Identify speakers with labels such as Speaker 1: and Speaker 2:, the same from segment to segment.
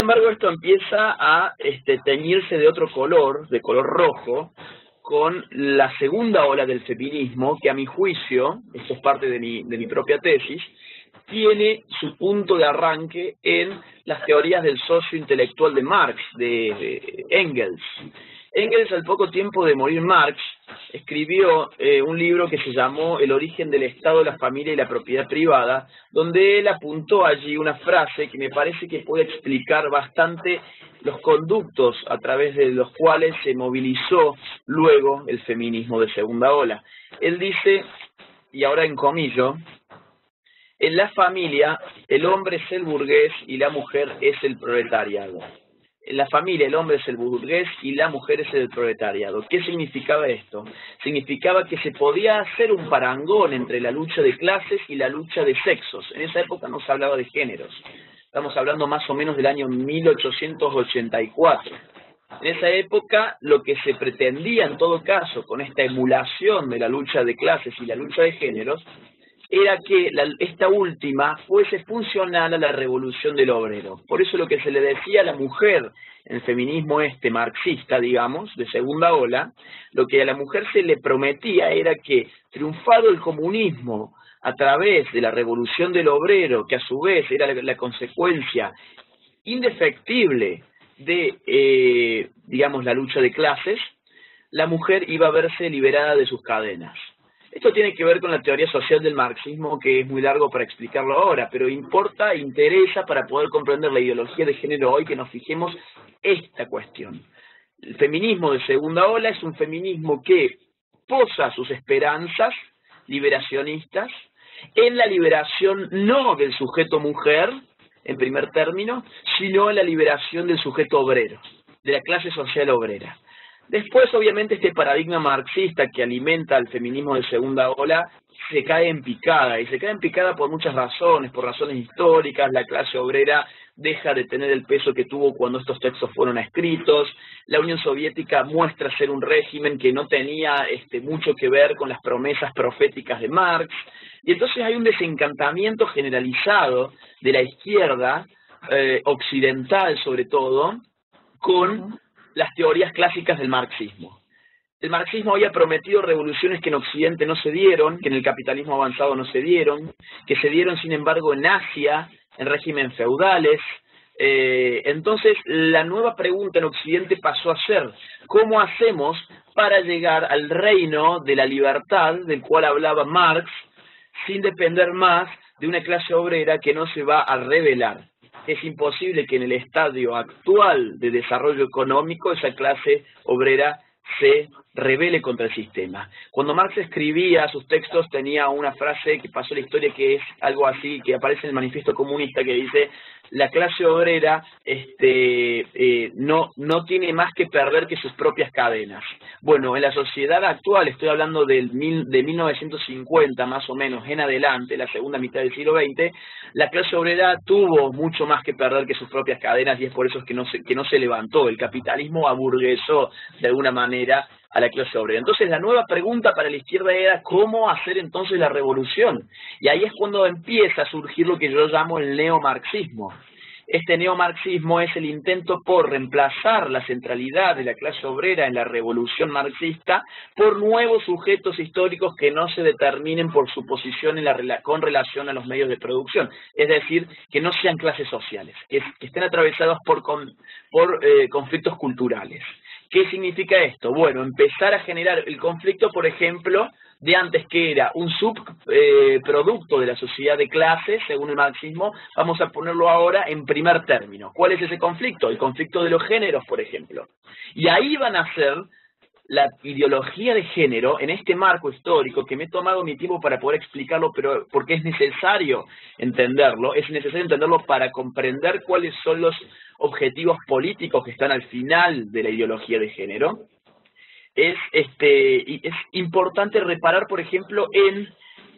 Speaker 1: embargo, esto empieza a teñirse de otro color, de color rojo, con la segunda ola del feminismo, que a mi juicio, esto es parte de mi propia tesis, tiene su punto de arranque en las teorías del socio intelectual de Marx, de Engels. Engels, al poco tiempo de morir Marx, escribió un libro que se llamó El origen del Estado, la familia y la propiedad privada, donde él apuntó allí una frase que me parece que puede explicar bastante los conductos a través de los cuales se movilizó luego el feminismo de segunda ola. Él dice, y ahora encomillo, en la familia el hombre es el burgués y la mujer es el proletariado. En la familia el hombre es el burgués y la mujer es el proletariado. ¿Qué significaba esto? Significaba que se podía hacer un parangón entre la lucha de clases y la lucha de sexos. En esa época no se hablaba de géneros. Estamos hablando más o menos del año 1884. En esa época lo que se pretendía en todo caso con esta emulación de la lucha de clases y la lucha de géneros era que esta última fuese funcional a la revolución del obrero. Por eso lo que se le decía a la mujer en el feminismo marxista, digamos, de segunda ola, lo que a la mujer se le prometía era que, triunfado el comunismo a través de la revolución del obrero, que a su vez era la consecuencia indefectible de, digamos, la lucha de clases, la mujer iba a verse liberada de sus cadenas. Esto tiene que ver con la teoría social del marxismo, que es muy largo para explicarlo ahora, pero interesa para poder comprender la ideología de género hoy que nos fijemos esta cuestión. El feminismo de segunda ola es un feminismo que posa sus esperanzas liberacionistas en la liberación no del sujeto mujer, en primer término, sino en la liberación del sujeto obrero, de la clase social obrera. Después, obviamente, este paradigma marxista que alimenta al feminismo de segunda ola se cae en picada, y se cae en picada por muchas razones, por razones históricas. La clase obrera deja de tener el peso que tuvo cuando estos textos fueron escritos. La Unión Soviética muestra ser un régimen que no tenía mucho que ver con las promesas proféticas de Marx, y entonces hay un desencantamiento generalizado de la izquierda occidental, sobre todo, con las teorías clásicas del marxismo. El marxismo había prometido revoluciones que en Occidente no se dieron, que en el capitalismo avanzado no se dieron, que se dieron sin embargo en Asia, en regímenes feudales. Entonces la nueva pregunta en Occidente pasó a ser, ¿cómo hacemos para llegar al reino de la libertad del cual hablaba Marx, sin depender más de una clase obrera que no se va a rebelar? Es imposible que en el estadio actual de desarrollo económico esa clase obrera se rebele contra el sistema. Cuando Marx escribía sus textos tenía una frase que pasó a la historia que es algo así, que aparece en el Manifiesto Comunista, que dice: la clase obrera no tiene más que perder que sus propias cadenas. Bueno, en la sociedad actual, estoy hablando de 1950 más o menos en adelante, la segunda mitad del siglo XX, la clase obrera tuvo mucho más que perder que sus propias cadenas, y es por eso que no se levantó. El capitalismo aburguesó de alguna manera a la clase obrera. Entonces la nueva pregunta para la izquierda era ¿cómo hacer entonces la revolución? Y ahí es cuando empieza a surgir lo que yo llamo el neomarxismo. Este neomarxismo es el intento por reemplazar la centralidad de la clase obrera en la revolución marxista por nuevos sujetos históricos que no se determinen por su posición con relación a los medios de producción. Es decir, que no sean clases sociales, que estén atravesados por conflictos culturales. ¿Qué significa esto? Bueno, empezar a generar el conflicto, por ejemplo, de antes, que era un subproducto de la sociedad de clases, según el marxismo, vamos a ponerlo ahora en primer término. ¿Cuál es ese conflicto? El conflicto de los géneros, por ejemplo. Y ahí van a ser la ideología de género en este marco histórico, que me he tomado mi tiempo para poder explicarlo, pero porque es necesario entenderlo para comprender cuáles son los objetivos políticos que están al final de la ideología de género. Es importante reparar, por ejemplo, en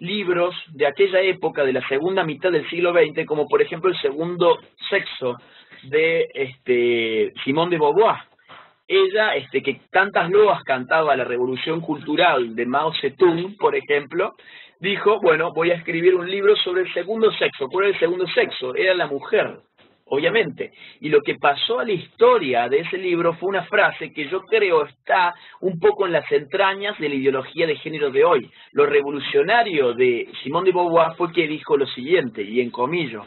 Speaker 1: libros de aquella época, de la segunda mitad del siglo XX, como por ejemplo El segundo sexo, de Simone de Beauvoir. Ella, que tantas loas cantaba la revolución cultural de Mao Zedong, por ejemplo, dijo, bueno, voy a escribir un libro sobre el segundo sexo. ¿Cuál era el segundo sexo? Era la mujer. obviamente. Y lo que pasó a la historia de ese libro fue una frase que yo creo está un poco en las entrañas de la ideología de género de hoy. Lo revolucionario de Simone de Beauvoir fue que dijo lo siguiente, y en comillas: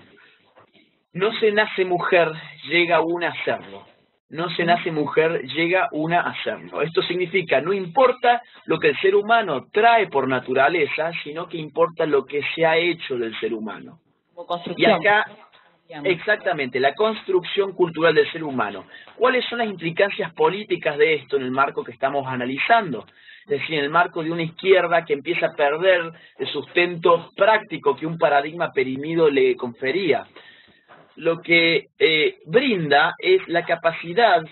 Speaker 1: no se nace mujer, llega una a serlo. No se nace mujer, llega una a serlo. Esto significa, no importa lo que el ser humano trae por naturaleza, sino que importa lo que se ha hecho del ser humano.
Speaker 2: Como
Speaker 1: Y
Speaker 2: construcción.
Speaker 1: acá,
Speaker 2: Digamos.
Speaker 1: exactamente, la construcción cultural del ser humano. ¿Cuáles son las implicancias políticas de esto en el marco que estamos analizando? Es decir, en el marco de una izquierda que empieza a perder el sustento práctico que un paradigma perimido le confería. Lo que brinda es la capacidad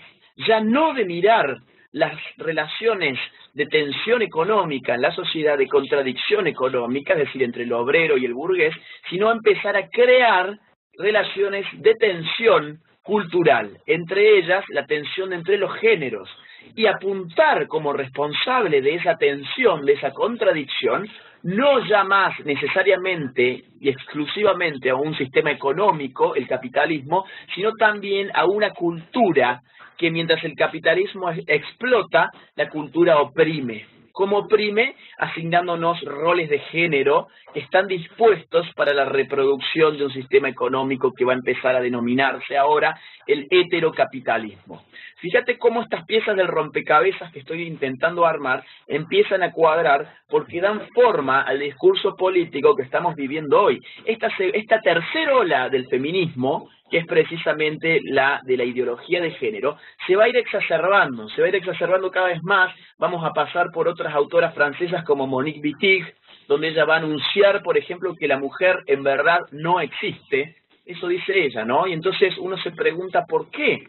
Speaker 1: ya no de mirar las relaciones de tensión económica en la sociedad, de contradicción económica, es decir, entre el obrero y el burgués, sino empezar a crear relaciones de tensión cultural, entre ellas la tensión entre los géneros, y apuntar como responsable de esa tensión, de esa contradicción, no ya más necesariamente y exclusivamente a un sistema económico, el capitalismo, sino también a una cultura que mientras el capitalismo explota, la cultura oprime. ¿Cómo oprime? Asignándonos roles de género que están dispuestos para la reproducción de un sistema económico que va a empezar a denominarse ahora el heterocapitalismo. Fíjate cómo estas piezas del rompecabezas que estoy intentando armar empiezan a cuadrar porque dan forma al discurso político que estamos viviendo hoy. Esta tercera ola del feminismo, que es precisamente la de la ideología de género, se va a ir exacerbando cada vez más. Vamos a pasar por otras autoras francesas como Monique Wittig, donde ella va a anunciar, por ejemplo, que la mujer en verdad no existe. Eso dice ella, ¿no? Y entonces uno se pregunta ¿por qué?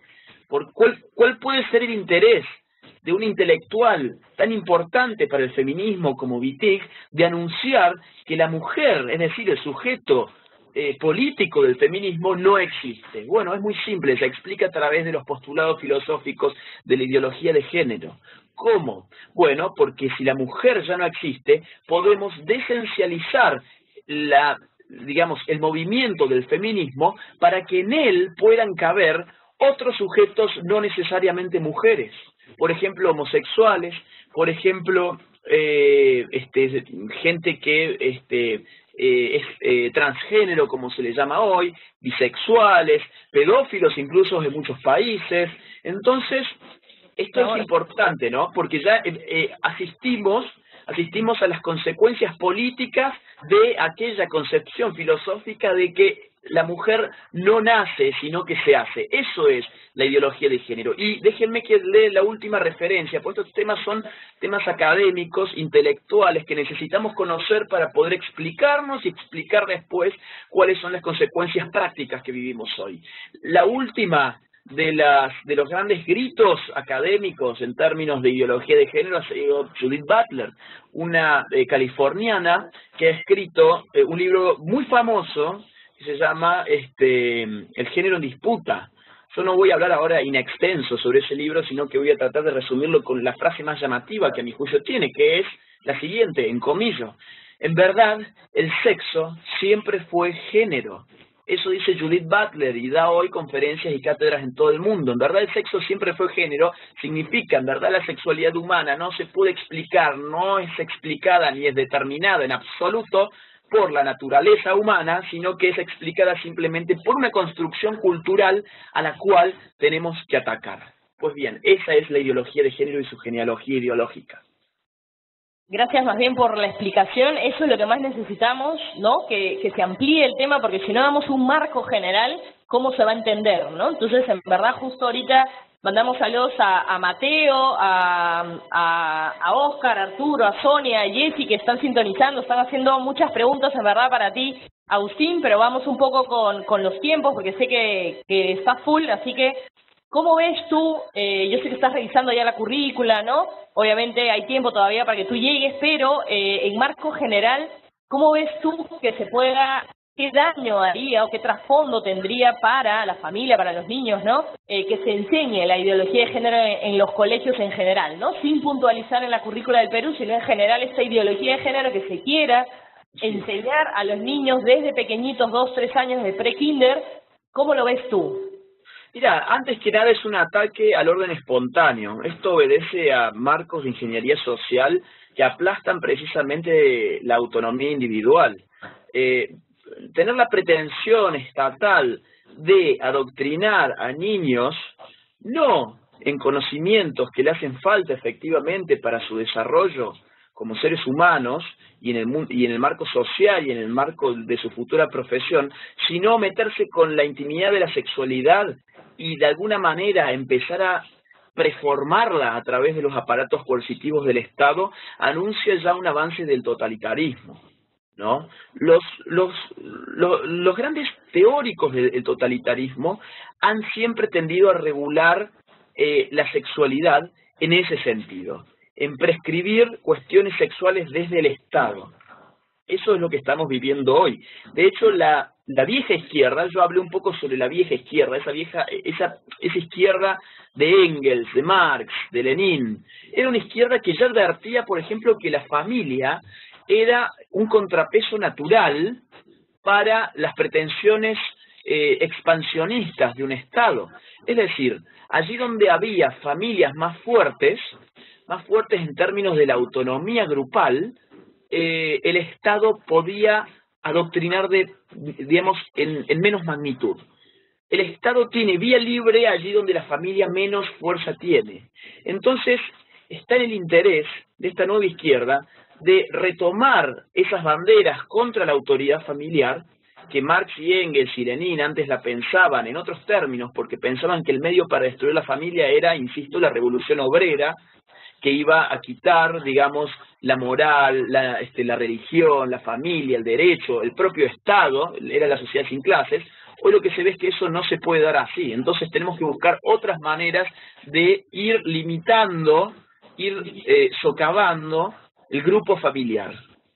Speaker 1: ¿Cuál puede ser el interés de un intelectual tan importante para el feminismo como Wittig de anunciar que la mujer, es decir, el sujeto político del feminismo, no existe? Bueno, es muy simple, se explica a través de los postulados filosóficos de la ideología de género. ¿Cómo? Bueno, porque si la mujer ya no existe, podemos desesencializar digamos, el movimiento del feminismo para que en él puedan caber otros sujetos no necesariamente mujeres. Por ejemplo, homosexuales, por ejemplo, gente que es transgénero, como se le llama hoy, bisexuales, pedófilos incluso de muchos países. Entonces, esto es importante, ¿no? Porque ya asistimos a las consecuencias políticas de aquella concepción filosófica de que la mujer no nace, sino que se hace. Eso es la ideología de género. Y déjenme que lea la última referencia, porque estos temas son temas académicos, intelectuales, que necesitamos conocer para poder explicarnos y explicar después cuáles son las consecuencias prácticas que vivimos hoy. La última de los grandes gritos académicos en términos de ideología de género ha sido Judith Butler, una californiana que ha escrito un libro muy famoso que se llama El género en disputa. Yo no voy a hablar ahora in extenso sobre ese libro, sino que voy a tratar de resumirlo con la frase más llamativa que a mi juicio tiene, que es la siguiente, en comillas: en verdad, el sexo siempre fue género. Eso dice Judith Butler y da hoy conferencias y cátedras en todo el mundo. En verdad el sexo siempre fue género, significa, en verdad la sexualidad humana no se puede explicar, no es explicada ni es determinada en absoluto por la naturaleza humana, sino que es explicada simplemente por una construcción cultural a la cual tenemos que atacar. Pues bien, esa es la ideología de género y su genealogía ideológica.
Speaker 2: Gracias más bien por la explicación. Eso es lo que más necesitamos, ¿no? Que se amplíe el tema, porque si no damos un marco general, ¿cómo se va a entender, no? Entonces, en verdad, justo ahorita mandamos saludos a Mateo, a Oscar, a Arturo, a Sonia, a Jessy, que están sintonizando, están haciendo muchas preguntas, en verdad, para ti, Agustín, pero vamos un poco con los tiempos, porque sé que está full, así que ¿cómo ves tú? Yo sé que estás revisando ya la currícula, ¿no? Obviamente hay tiempo todavía para que tú llegues, pero en marco general, ¿cómo ves tú que se pueda, qué daño haría o qué trasfondo tendría para la familia, para los niños, ¿no? Que se enseñe la ideología de género en los colegios en general, ¿no? Sin puntualizar en la currícula del Perú, sino en general esta ideología de género que se quiera enseñar a los niños desde pequeñitos, 2, 3 años de pre-kinder, ¿Cómo lo ves tú?
Speaker 1: Mira, antes que nada es un ataque al orden espontáneo. Esto obedece a marcos de ingeniería social que aplastan precisamente la autonomía individual. Tener la pretensión estatal de adoctrinar a niños, no en conocimientos que le hacen falta efectivamente para su desarrollo como seres humanos y en el marco social y en el marco de su futura profesión, sino meterse con la intimidad de la sexualidad y de alguna manera empezar a preformarla a través de los aparatos coercitivos del Estado, anuncia ya un avance del totalitarismo, ¿no? Los grandes teóricos del totalitarismo han siempre tendido a regular la sexualidad en ese sentido, en prescribir cuestiones sexuales desde el Estado. Eso es lo que estamos viviendo hoy. De hecho, la vieja izquierda, yo hablé un poco sobre la vieja izquierda, esa izquierda de Engels, de Marx, de Lenin, era una izquierda que ya advertía, por ejemplo, que la familia era un contrapeso natural para las pretensiones expansionistas de un Estado. Es decir, allí donde había familias más fuertes en términos de la autonomía grupal, el Estado podía adoctrinar digamos, en menos magnitud. El Estado tiene vía libre allí donde la familia menos fuerza tiene. Entonces, está en el interés de esta nueva izquierda de retomar esas banderas contra la autoridad familiar, que Marx y Engels y Lenin antes la pensaban en otros términos, porque pensaban que el medio para destruir la familia era, insisto, la revolución obrera, que iba a quitar, digamos, la moral, la religión, la familia, el derecho, el propio Estado, era la sociedad sin clases. Hoy lo que se ve es que eso no se puede dar así. Entonces tenemos que buscar otras maneras de ir limitando, socavando el grupo familiar.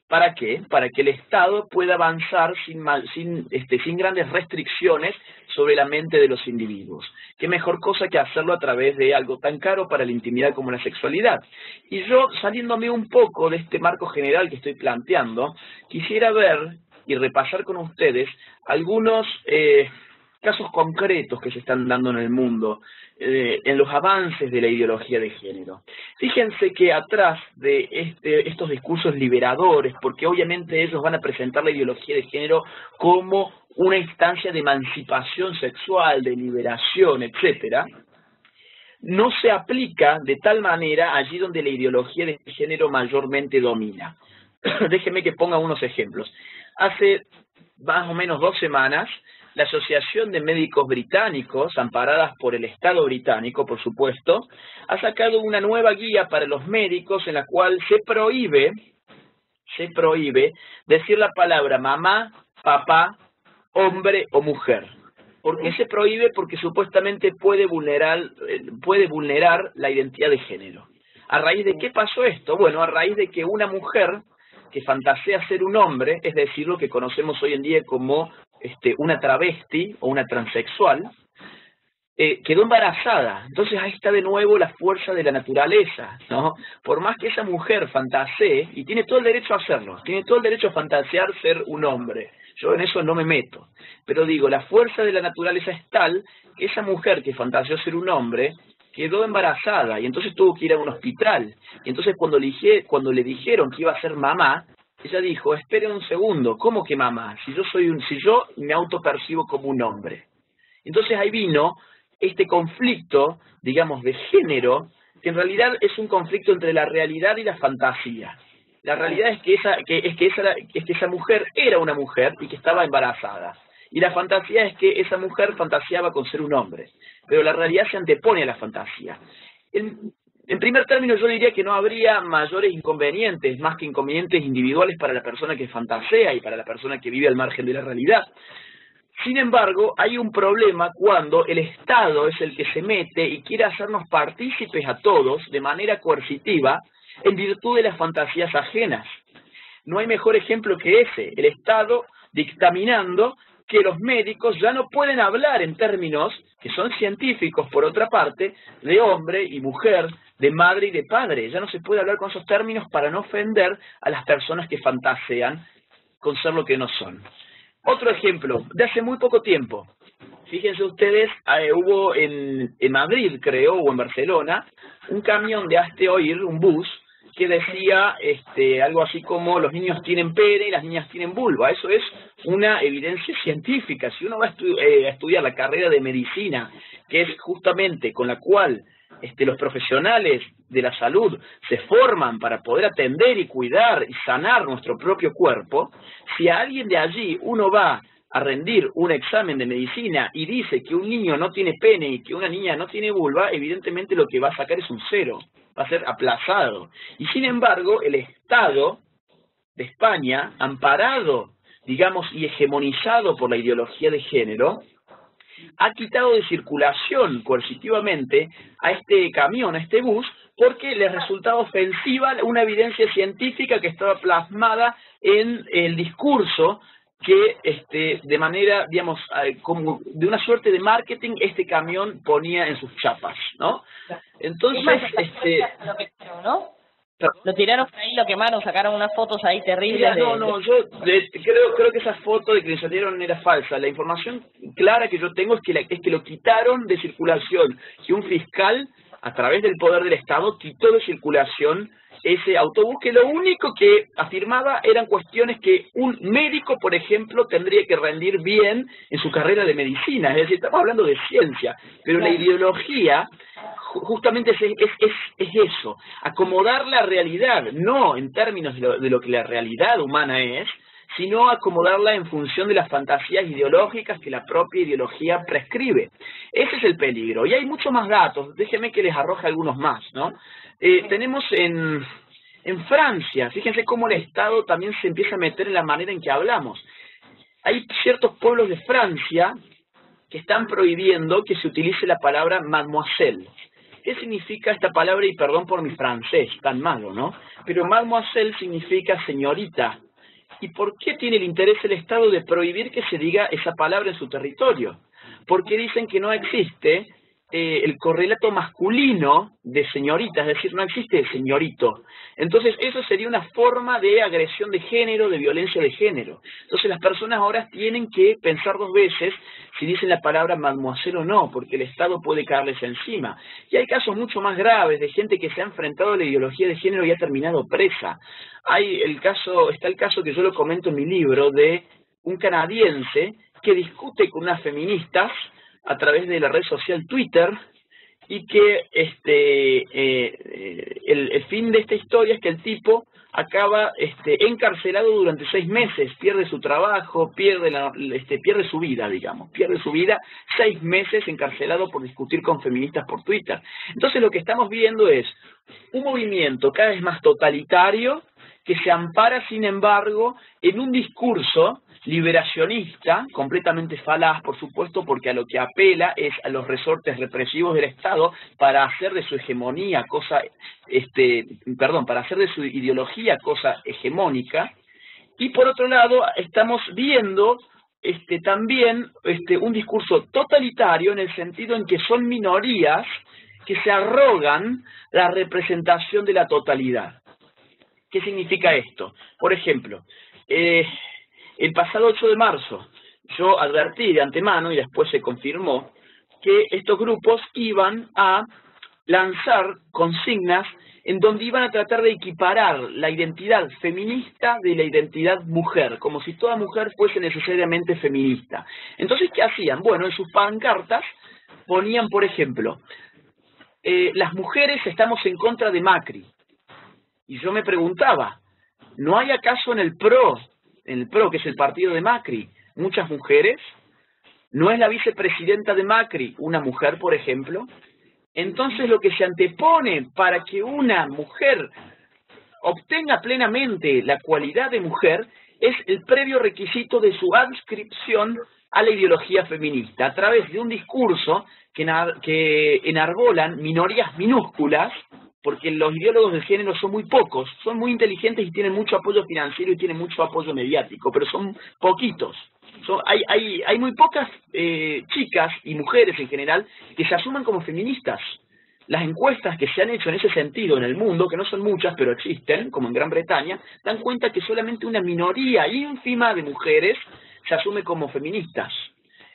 Speaker 1: ¿Para qué? Para que el Estado pueda avanzar sin grandes restricciones sobre la mente de los individuos. ¿Qué mejor cosa que hacerlo a través de algo tan caro para la intimidad como la sexualidad? Y yo, saliéndome un poco de este marco general que estoy planteando, quisiera ver y repasar con ustedes algunos casos concretos que se están dando en el mundo, en los avances de la ideología de género. Fíjense que atrás de estos discursos liberadores, porque obviamente ellos van a presentar la ideología de género como una instancia de emancipación sexual, de liberación, etcétera, no se aplica de tal manera allí donde la ideología de género mayormente domina. Déjenme que ponga unos ejemplos. Hace más o menos 2 semanas, la Asociación de Médicos Británicos, amparadas por el Estado británico, por supuesto, ha sacado una nueva guía para los médicos en la cual se prohíbe decir la palabra mamá, papá, hombre o mujer. ¿Por qué se prohíbe? Porque supuestamente puede vulnerar la identidad de género. ¿A raíz de qué pasó esto? Bueno, a raíz de que una mujer que fantasea ser un hombre, es decir, lo que conocemos hoy en día como una travesti o una transexual, quedó embarazada. Entonces ahí está de nuevo la fuerza de la naturaleza, ¿no? Por más que esa mujer fantasee, y tiene todo el derecho a hacerlo, tiene todo el derecho a fantasear ser un hombre, yo en eso no me meto, pero digo, la fuerza de la naturaleza es tal que esa mujer que fantaseó ser un hombre quedó embarazada y entonces tuvo que ir a un hospital. Y entonces cuando le dijeron que iba a ser mamá, ella dijo, espere un segundo, ¿cómo que mamá? Si yo me autopercibo como un hombre. Entonces ahí vino este conflicto, digamos, de género, que en realidad es un conflicto entre la realidad y la fantasía. La realidad es que esa mujer era una mujer y que estaba embarazada. Y la fantasía es que esa mujer fantaseaba con ser un hombre. Pero la realidad se antepone a la fantasía. En primer término, yo diría que no habría mayores inconvenientes, más que inconvenientes individuales para la persona que fantasea y para la persona que vive al margen de la realidad. Sin embargo, hay un problema cuando el Estado es el que se mete y quiere hacernos partícipes a todos de manera coercitiva en virtud de las fantasías ajenas. No hay mejor ejemplo que ese, el Estado dictaminando que los médicos ya no pueden hablar en términos que son científicos, por otra parte, de hombre y mujer, de madre y de padre. Ya no se puede hablar con esos términos para no ofender a las personas que fantasean con ser lo que no son. Otro ejemplo, de hace muy poco tiempo. Fíjense ustedes, hubo en Madrid, creo, o en Barcelona, un camión de hazte oír, un bus, que decía algo así como los niños tienen pene y las niñas tienen vulva. Eso es una evidencia científica. Si uno va a estudiar la carrera de medicina, que es justamente con la cual los profesionales de la salud se forman para poder atender y cuidar y sanar nuestro propio cuerpo, si a alguien de allí uno va a rendir un examen de medicina y dice que un niño no tiene pene y que una niña no tiene vulva, evidentemente lo que va a sacar es un 0, va a ser aplazado. Y sin embargo, el Estado de España, amparado, digamos, y hegemonizado por la ideología de género, ha quitado de circulación coercitivamente a este camión, a este bus, porque les resultaba ofensiva una evidencia científica que estaba plasmada en el discurso que de manera, digamos, como de una suerte de marketing, este camión ponía en sus chapas, ¿no? Entonces,
Speaker 2: ¿no? Lo tiraron ahí, lo quemaron, sacaron unas fotos ahí terribles.
Speaker 1: Mira, yo creo que esa foto de que le salieron era falsa. La información clara que yo tengo es que lo quitaron de circulación, que un fiscal, a través del poder del Estado, quitó de circulación ese autobús, que lo único que afirmaba eran cuestiones que un médico, por ejemplo, tendría que rendir bien en su carrera de medicina. Es decir, estamos hablando de ciencia, pero la ideología justamente es eso, acomodar la realidad, no en términos de lo que la realidad humana es, sino acomodarla en función de las fantasías ideológicas que la propia ideología prescribe. Ese es el peligro. Y hay muchos más datos, déjenme que les arroje algunos más, ¿no? Tenemos en Francia, fíjense cómo el Estado también se empieza a meter en la manera en que hablamos. Hay ciertos pueblos de Francia que están prohibiendo que se utilice la palabra mademoiselle. ¿Qué significa esta palabra? Y perdón por mi francés, tan malo, ¿no? Pero mademoiselle significa señorita. ¿Y por qué tiene el interés el Estado de prohibir que se diga esa palabra en su territorio? Porque dicen que no existe el correlato masculino de señorita, es decir, no existe el señorito. Entonces, eso sería una forma de agresión de género, de violencia de género. Entonces, las personas ahora tienen que pensar 2 veces si dicen la palabra mademoiselle o no, porque el Estado puede caerles encima. Y hay casos mucho más graves de gente que se ha enfrentado a la ideología de género y ha terminado presa. Está el caso que yo lo comento en mi libro de un canadiense que discute con unas feministas a través de la red social Twitter, y que el fin de esta historia es que el tipo acaba encarcelado durante 6 meses, pierde su trabajo, pierde su vida, digamos, pierde su vida, 6 meses encarcelado por discutir con feministas por Twitter. Entonces lo que estamos viendo es un movimiento cada vez más totalitario que se ampara, sin embargo, en un discurso liberacionista, completamente falaz, por supuesto, porque a lo que apela es a los resortes represivos del Estado para hacer de su hegemonía para hacer de su ideología cosa hegemónica. Y por otro lado, estamos viendo también un discurso totalitario en el sentido en que son minorías que se arrogan la representación de la totalidad. ¿Qué significa esto? Por ejemplo, el pasado 8 de marzo yo advertí de antemano, y después se confirmó, que estos grupos iban a lanzar consignas en donde iban a tratar de equiparar la identidad feminista de la identidad mujer, como si toda mujer fuese necesariamente feminista. Entonces, ¿qué hacían? Bueno, en sus pancartas ponían, por ejemplo, las mujeres estamos en contra de Macri. Y yo me preguntaba, ¿no hay acaso en el PRO, que es el partido de Macri, muchas mujeres? ¿No es la vicepresidenta de Macri una mujer, por ejemplo? Entonces lo que se antepone para que una mujer obtenga plenamente la cualidad de mujer es el previo requisito de su adscripción a la ideología feminista, a través de un discurso que enarbolan minorías minúsculas, porque los ideólogos de género son muy pocos, son muy inteligentes y tienen mucho apoyo financiero y tienen mucho apoyo mediático, pero son poquitos. Hay muy pocas chicas y mujeres en general que se asuman como feministas. Las encuestas que se han hecho en ese sentido en el mundo, que no son muchas, pero existen, como en Gran Bretaña, dan cuenta que solamente una minoría ínfima de mujeres se asume como feministas.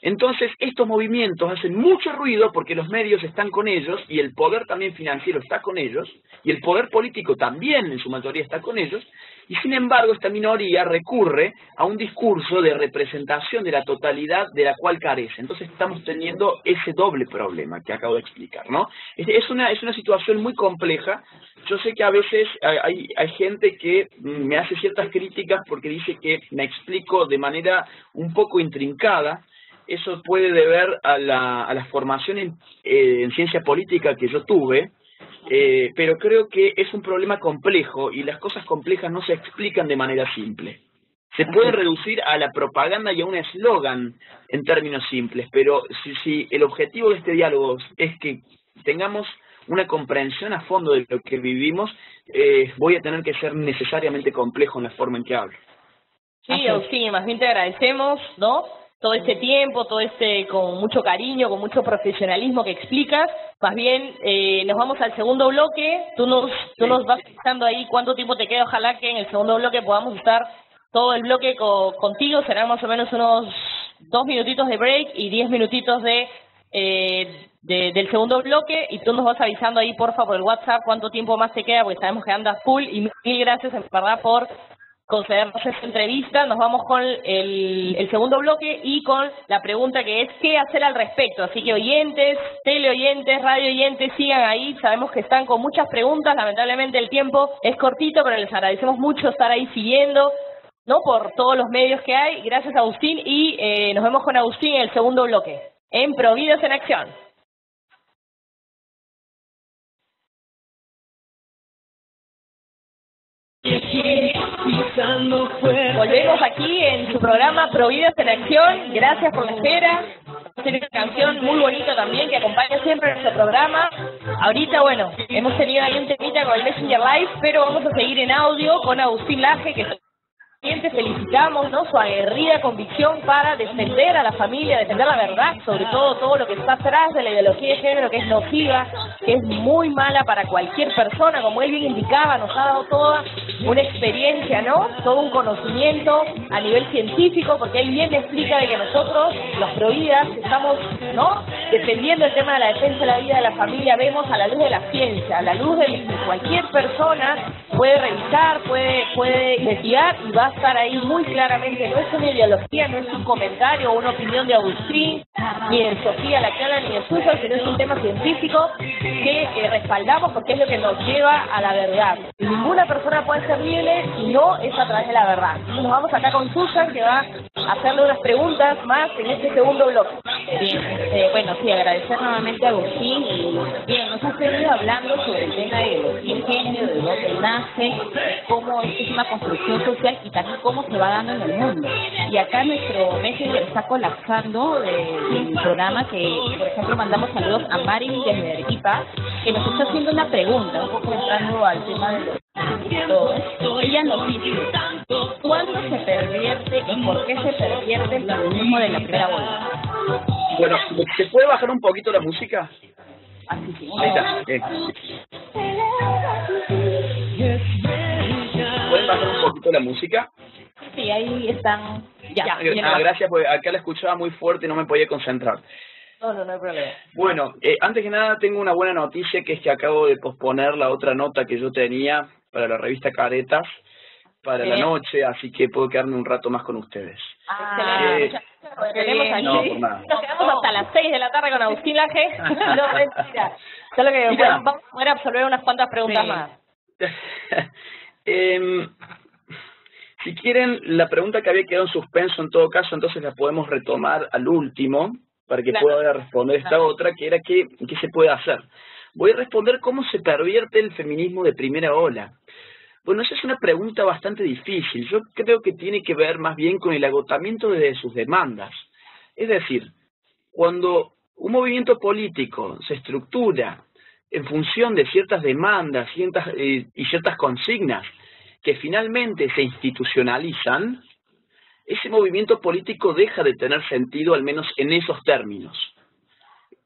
Speaker 1: Entonces, estos movimientos hacen mucho ruido porque los medios están con ellos y el poder también financiero está con ellos y el poder político también en su mayoría está con ellos y sin embargo esta minoría recurre a un discurso de representación de la totalidad de la cual carece. Entonces estamos teniendo ese doble problema que acabo de explicar, ¿no? Es una situación muy compleja. Yo sé que a veces hay gente que me hace ciertas críticas porque dice que me explico de manera un poco intrincada. Eso puede deber a la formación en ciencia política que yo tuve, pero creo que es un problema complejo y las cosas complejas no se explican de manera simple. Se puede reducir a la propaganda y a un eslogan en términos simples, pero si el objetivo de este diálogo es que tengamos una comprensión a fondo de lo que vivimos, voy a tener que ser necesariamente complejo en la forma en que hablo.
Speaker 2: Sí, Agustín, más bien te agradecemos, ¿no? Todo este tiempo, con mucho cariño, con mucho profesionalismo que explicas. Más bien, nos vamos al segundo bloque. Tú nos vas fijando ahí cuánto tiempo te queda. Ojalá que en el segundo bloque podamos estar todo el bloque contigo. Serán más o menos unos 2 minutitos de break y 10 minutitos del segundo bloque. Y tú nos vas avisando ahí, porfa, por el WhatsApp cuánto tiempo más te queda, porque sabemos que andas full. Y mil gracias, en verdad, por concedernos esta entrevista. Nos vamos con el segundo bloque y con la pregunta que es ¿qué hacer al respecto? Así que oyentes, teleoyentes, radio oyentes, sigan ahí. Sabemos que están con muchas preguntas. Lamentablemente el tiempo es cortito, pero les agradecemos mucho estar ahí siguiendo, ¿no? Por todos los medios que hay. Gracias, Agustín, y nos vemos con Agustín en el segundo bloque en Providas en Acción. Volvemos aquí en su programa Providas en Acción. Gracias por la espera. Tiene una canción muy bonita también que acompaña siempre nuestro programa. Ahorita, bueno, hemos tenido ahí un temita con el Messenger Live, pero vamos a seguir en audio con Agustín Laje, que felicitamos, ¿no?, su aguerrida convicción para defender a la familia, defender la verdad, sobre todo lo que está atrás de la ideología de género, que es nociva, que es muy mala para cualquier persona. Como él bien indicaba, nos ha dado toda una experiencia, ¿no?, todo un conocimiento a nivel científico, porque él bien explica de que nosotros, los providas, estamos, ¿no?, defendiendo el tema de la defensa de la vida de la familia, vemos a la luz de la ciencia, a la luz de cualquier persona puede revisar, puede investigar y va a estar ahí muy claramente. No es una ideología, no es un comentario o una opinión de Agustín, ni de Sofía Lacana, ni de Susan, sino es un tema científico que respaldamos porque es lo que nos lleva a la verdad. Ninguna persona puede ser libre si no es a través de la verdad. Entonces nos vamos acá con Susan, que va a hacerle unas preguntas más en este segundo bloque.
Speaker 3: Bien, bueno, sí, agradecer nuevamente a Agustín. Y bien, nos has venido hablando sobre el tema de género, de dónde nace, cómo es una construcción social y también cómo se va dando en el mundo. Y acá nuestro Messenger está colapsando del programa, que por ejemplo mandamos saludos a Marilyn desde Arequipa, que nos está haciendo una pregunta, un poco entrando al tema de los todos. Ella nos dice, ¿cuándo se pervierte y por qué se pervierte el feminismo de la primera ola?
Speaker 1: Bueno, ¿se puede bajar un poquito la música?
Speaker 3: Así sí.
Speaker 1: Ahí está. ¿Pueden bajar un poquito la música?
Speaker 3: Sí, ahí están. Ya.
Speaker 1: Gracias, porque acá la escuchaba muy fuerte y no me podía concentrar.
Speaker 2: No hay problema.
Speaker 1: Bueno, antes que nada tengo una buena noticia, que es que acabo de posponer la otra nota que yo tenía para la revista Caretas para la noche, así que puedo quedarme un rato más con ustedes.
Speaker 2: Excelente. Tenemos aquí.
Speaker 1: No, por nada.
Speaker 2: Nos quedamos hasta las 6 de la tarde con Agustín Laje. No, mentira. Solo que vamos a poder absorber unas cuantas preguntas más.
Speaker 1: Si quieren, la pregunta que había quedado en suspenso en todo caso, entonces la podemos retomar al último, para que pueda responder esta otra, que era ¿qué se puede hacer? Voy a responder cómo se pervierte el feminismo de primera ola. Bueno, esa es una pregunta bastante difícil. Yo creo que tiene que ver más bien con el agotamiento de sus demandas. Es decir, cuando un movimiento político se estructura en función de ciertas demandas y ciertas consignas que finalmente se institucionalizan, ese movimiento político deja de tener sentido, al menos en esos términos.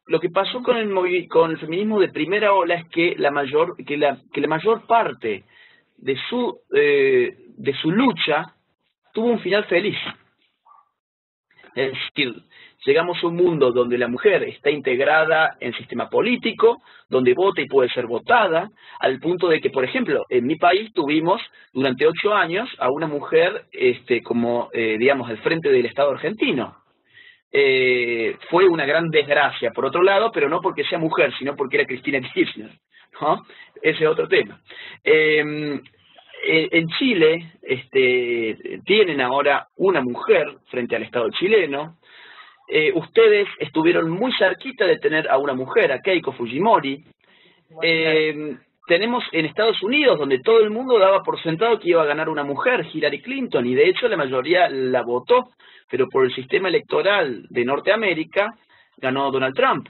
Speaker 1: Lo que pasó con el feminismo de primera ola es que la mayor parte de su lucha tuvo un final feliz. Es decir, llegamos a un mundo donde la mujer está integrada en el sistema político, donde vota y puede ser votada, al punto de que, por ejemplo, en mi país tuvimos durante 8 años a una mujer digamos, al frente del Estado argentino. Fue una gran desgracia, por otro lado, pero no porque sea mujer, sino porque era Cristina Kirchner, ¿no? Ese es otro tema. En Chile tienen ahora una mujer frente al Estado chileno. Ustedes estuvieron muy cerquita de tener a una mujer, a Keiko Fujimori. Tenemos en Estados Unidos, donde todo el mundo daba por sentado que iba a ganar una mujer, Hillary Clinton, y de hecho la mayoría la votó, pero por el sistema electoral de Norteamérica ganó Donald Trump.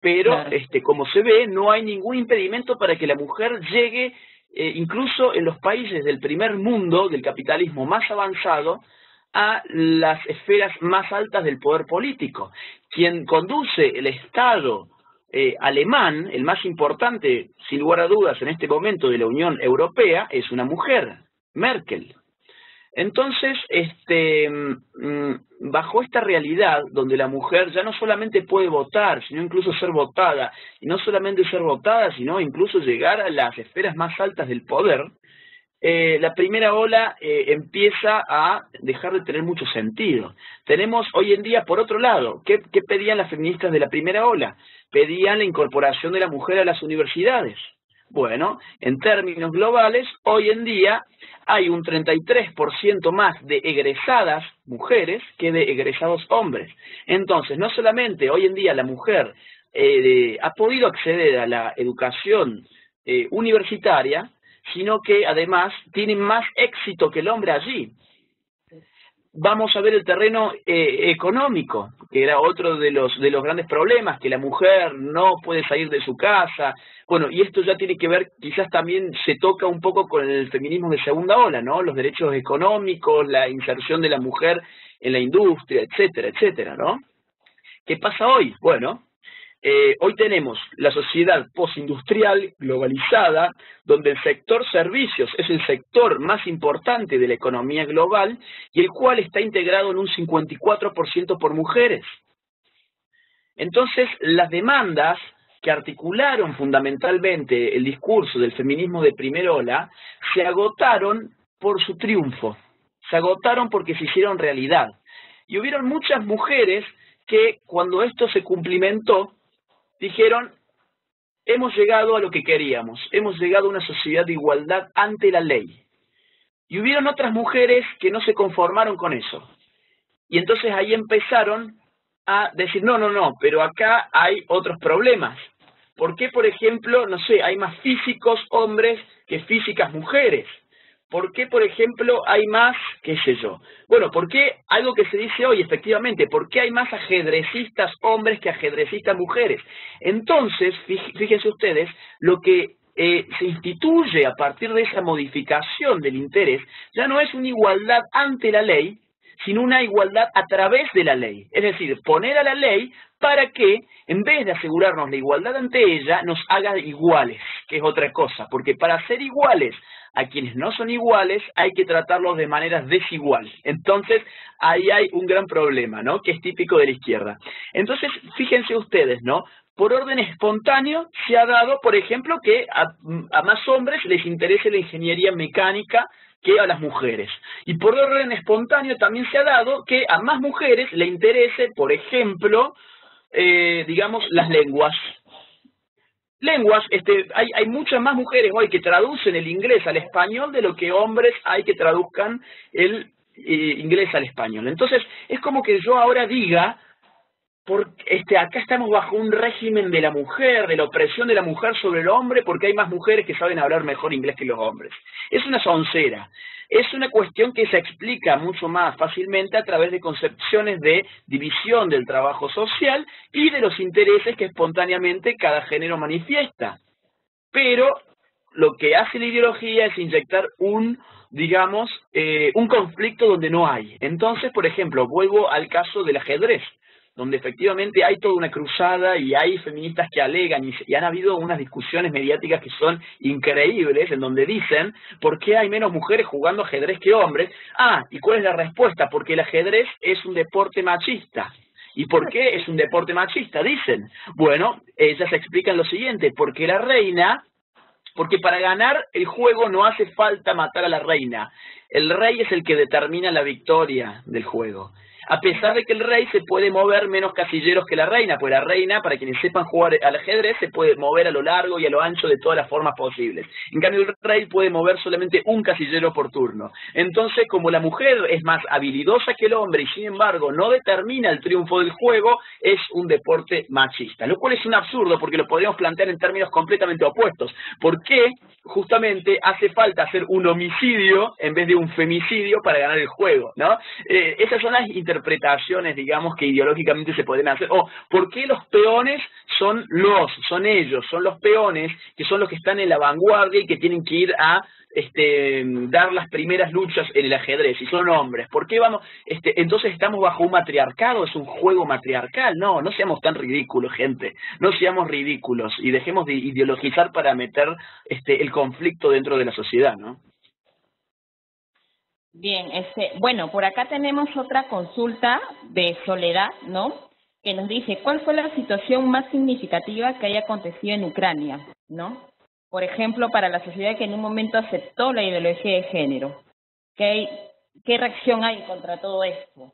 Speaker 1: Pero, claro, como se ve, no hay ningún impedimento para que la mujer llegue, incluso en los países del primer mundo, del capitalismo más avanzado, a las esferas más altas del poder político. Quien conduce el Estado alemán, el más importante, sin lugar a dudas, en este momento de la Unión Europea, es una mujer, Merkel. Entonces, bajo esta realidad, donde la mujer ya no solamente puede votar, sino incluso ser votada, y no solamente ser votada, sino incluso llegar a las esferas más altas del poder, la primera ola empieza a dejar de tener mucho sentido. Tenemos hoy en día, por otro lado, ¿qué pedían las feministas de la primera ola? Pedían la incorporación de la mujer a las universidades. Bueno, en términos globales, hoy en día hay un 33% más de egresadas mujeres que de egresados hombres. Entonces, no solamente hoy en día la mujer ha podido acceder a la educación universitaria, sino que además tiene más éxito que el hombre allí. Vamos a ver el terreno económico, que era otro de los grandes problemas, que la mujer no puede salir de su casa. Bueno, y esto ya tiene que ver, quizás también se toca un poco con el feminismo de segunda ola, ¿no? Los derechos económicos, la inserción de la mujer en la industria, etcétera, etcétera, ¿no? ¿Qué pasa hoy? Bueno, hoy tenemos la sociedad postindustrial globalizada, donde el sector servicios es el sector más importante de la economía global y el cual está integrado en un 54% por mujeres. Entonces, las demandas que articularon fundamentalmente el discurso del feminismo de primera ola se agotaron por su triunfo, se agotaron porque se hicieron realidad. Y hubieron muchas mujeres que cuando esto se cumplimentó, dijeron, hemos llegado a lo que queríamos, hemos llegado a una sociedad de igualdad ante la ley. Y hubieron otras mujeres que no se conformaron con eso. Y entonces ahí empezaron a decir, no, pero acá hay otros problemas. ¿Por qué, por ejemplo, no sé, hay más físicos hombres que físicas mujeres? ¿Por qué, por ejemplo, hay más, qué sé yo? Bueno, ¿por qué algo que se dice hoy, efectivamente, por qué hay más ajedrecistas hombres que ajedrecistas mujeres? Entonces, fíjense ustedes, lo que se instituye a partir de esa modificación del interés ya no es una igualdad ante la ley, sino una igualdad a través de la ley. Es decir, poner a la ley para que, en vez de asegurarnos la igualdad ante ella, nos haga iguales, que es otra cosa. Porque para ser iguales a quienes no son iguales, hay que tratarlos de maneras desiguales. Entonces, ahí hay un gran problema, ¿no? Que es típico de la izquierda. Entonces, fíjense ustedes, ¿no? Por orden espontáneo se ha dado, por ejemplo, que a más hombres les interese la ingeniería mecánica que a las mujeres. Y por orden espontáneo también se ha dado que a más mujeres le interese, por ejemplo, digamos, las lenguas. Hay muchas más mujeres hoy que traducen el inglés al español de lo que hombres hay que traduzcan el inglés al español. Entonces, es como que yo ahora diga, acá estamos bajo un régimen de la mujer, de la opresión de la mujer sobre el hombre, porque hay más mujeres que saben hablar mejor inglés que los hombres. Es una soncera. Es una cuestión que se explica mucho más fácilmente a través de concepciones de división del trabajo social y de los intereses que espontáneamente cada género manifiesta. Pero lo que hace la ideología es inyectar un conflicto donde no hay. Entonces, por ejemplo, vuelvo al caso del ajedrez. donde efectivamente hay toda una cruzada y hay feministas que alegan y han habido unas discusiones mediáticas que son increíbles, en donde dicen, ¿por qué hay menos mujeres jugando ajedrez que hombres? ¿Y cuál es la respuesta? Porque el ajedrez es un deporte machista. ¿Y por qué es un deporte machista? Dicen. Bueno, ellas explican lo siguiente, porque para ganar el juego no hace falta matar a la reina. El rey es el que determina la victoria del juego. A pesar de que el rey se puede mover menos casilleros que la reina, pues la reina, para quienes sepan jugar al ajedrez, se puede mover a lo largo y a lo ancho de todas las formas posibles. En cambio, el rey puede mover solamente un casillero por turno. Entonces, como la mujer es más habilidosa que el hombre y sin embargo no determina el triunfo del juego, es un deporte machista. Lo cual es un absurdo porque lo podríamos plantear en términos completamente opuestos. ¿Por qué justamente hace falta hacer un homicidio en vez de un femicidio para ganar el juego, ¿no? Esas son las interpretaciones, digamos, que ideológicamente se pueden hacer. ¿Por qué los peones son ellos, son los peones que son los que están en la vanguardia y que tienen que ir a dar las primeras luchas en el ajedrez, y son hombres? ¿Por qué entonces estamos bajo un matriarcado? ¿Es un juego matriarcal? No seamos tan ridículos, gente, no seamos ridículos y dejemos de ideologizar para meter el conflicto dentro de la sociedad, ¿no?
Speaker 3: Bien, bueno, por acá tenemos otra consulta de Soledad, ¿no? Que nos dice, ¿cuál fue la situación más significativa que haya acontecido en Ucrania, ¿no? Por ejemplo, para la sociedad que en un momento aceptó la ideología de género. ¿Qué reacción hay contra todo esto?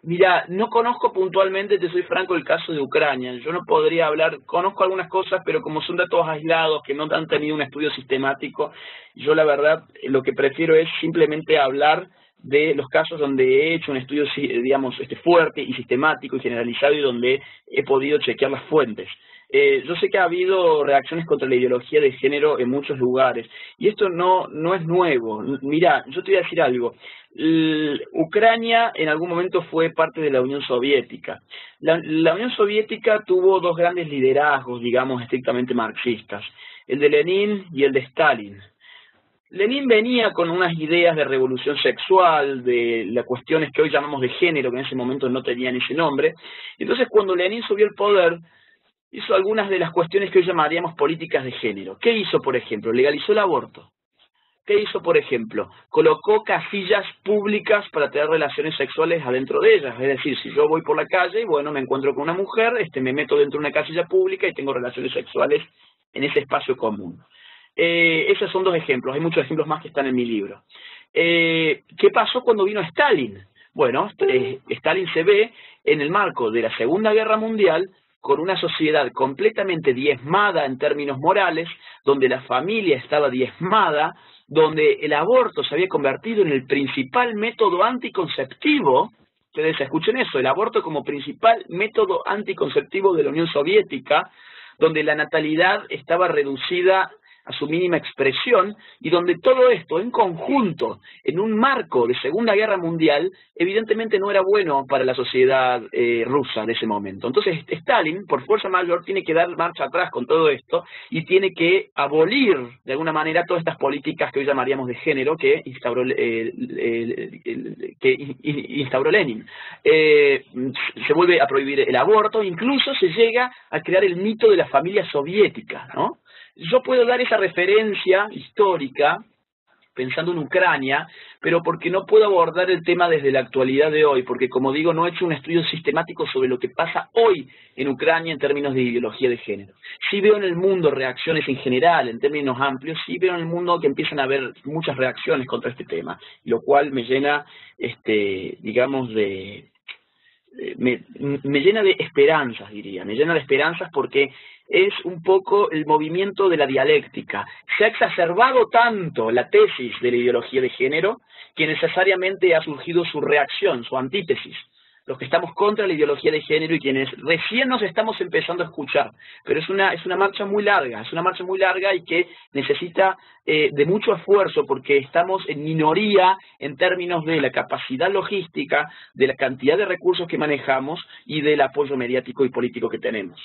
Speaker 1: Mira, no conozco puntualmente, te soy franco, el caso de Ucrania. Yo no podría hablar, conozco algunas cosas, pero como son datos aislados, que no han tenido un estudio sistemático, yo la verdad lo que prefiero es simplemente hablar de los casos donde he hecho un estudio, digamos, fuerte y sistemático y generalizado y donde he podido chequear las fuentes. Yo sé que ha habido reacciones contra la ideología de género en muchos lugares, y esto no es nuevo. Mira, yo te voy a decir algo. Ucrania en algún momento fue parte de la Unión Soviética. La Unión Soviética tuvo dos grandes liderazgos, digamos, estrictamente marxistas, el de Lenin y el de Stalin. Lenin venía con unas ideas de revolución sexual, de las cuestiones que hoy llamamos de género, que en ese momento no tenían ese nombre. Entonces, cuando Lenin subió al poder, hizo algunas de las cuestiones que hoy llamaríamos políticas de género. ¿Qué hizo, por ejemplo? Legalizó el aborto. ¿Qué hizo, por ejemplo? Colocó casillas públicas para tener relaciones sexuales adentro de ellas. Es decir, si yo voy por la calle y me encuentro con una mujer, me meto dentro de una casilla pública y tengo relaciones sexuales en ese espacio común. Esos son dos ejemplos. Hay muchos ejemplos más que están en mi libro. ¿Qué pasó cuando vino Stalin? Bueno, Stalin se ve en el marco de la Segunda Guerra Mundial con una sociedad completamente diezmada en términos morales, donde la familia estaba diezmada, donde el aborto se había convertido en el principal método anticonceptivo. Ustedes escuchen eso, el aborto como principal método anticonceptivo de la Unión Soviética, donde la natalidad estaba reducida a su mínima expresión, y donde todo esto en conjunto, en un marco de Segunda Guerra Mundial, evidentemente no era bueno para la sociedad rusa de ese momento. Entonces Stalin, por fuerza mayor, tiene que dar marcha atrás con todo esto, y tiene que abolir, de alguna manera, todas estas políticas que hoy llamaríamos de género, que instauró Lenin. Se vuelve a prohibir el aborto, incluso se llega a crear el mito de la familia soviética, ¿no? Yo puedo dar esa referencia histórica pensando en Ucrania, pero porque no puedo abordar el tema desde la actualidad de hoy, porque como digo, no he hecho un estudio sistemático sobre lo que pasa hoy en Ucrania en términos de ideología de género. Sí veo en el mundo reacciones en general, en términos amplios, sí veo en el mundo que empiezan a haber muchas reacciones contra este tema, lo cual me llena, digamos, me llena de esperanzas, diría, me llena de esperanzas porque es un poco el movimiento de la dialéctica. Se ha exacerbado tanto la tesis de la ideología de género que necesariamente ha surgido su reacción, su antítesis. Los que estamos contra la ideología de género y quienes recién nos estamos empezando a escuchar. Pero es una marcha muy larga, y que necesita de mucho esfuerzo porque estamos en minoría en términos de la capacidad logística, de la cantidad de recursos que manejamos y del apoyo mediático y político que tenemos.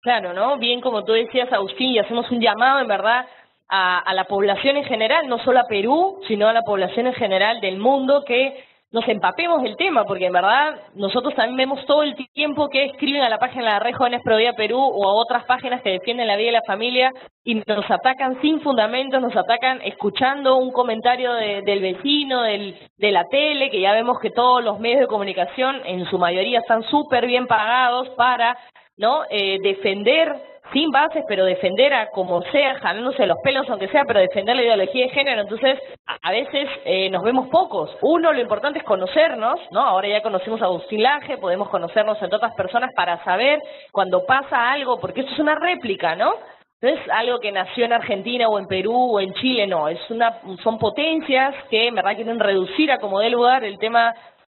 Speaker 2: Claro, ¿no? Bien, como tú decías, Agustín, y hacemos un llamado, en verdad, a la población en general, no solo a Perú, sino a la población en general del mundo, que nos empapemos del tema, porque en verdad nosotros también vemos todo el tiempo que escriben a la página de Red Jóvenes Pro Vida Perú o a otras páginas que defienden la vida y la familia y nos atacan sin fundamentos, nos atacan escuchando un comentario del vecino, de la tele, que ya vemos que todos los medios de comunicación en su mayoría están súper bien pagados para defender sin bases, pero defender a como sea, jalándose los pelos aunque sea, pero defender la ideología de género. Entonces, a veces nos vemos pocos. Uno, lo importante es conocernos, ¿no? Ahora ya conocimos a Agustín Laje, podemos conocernos entre otras personas para saber cuando pasa algo, porque esto es una réplica, ¿no? No es algo que nació en Argentina o en Perú o en Chile, no. Son potencias que en verdad quieren reducir a como dé lugar el tema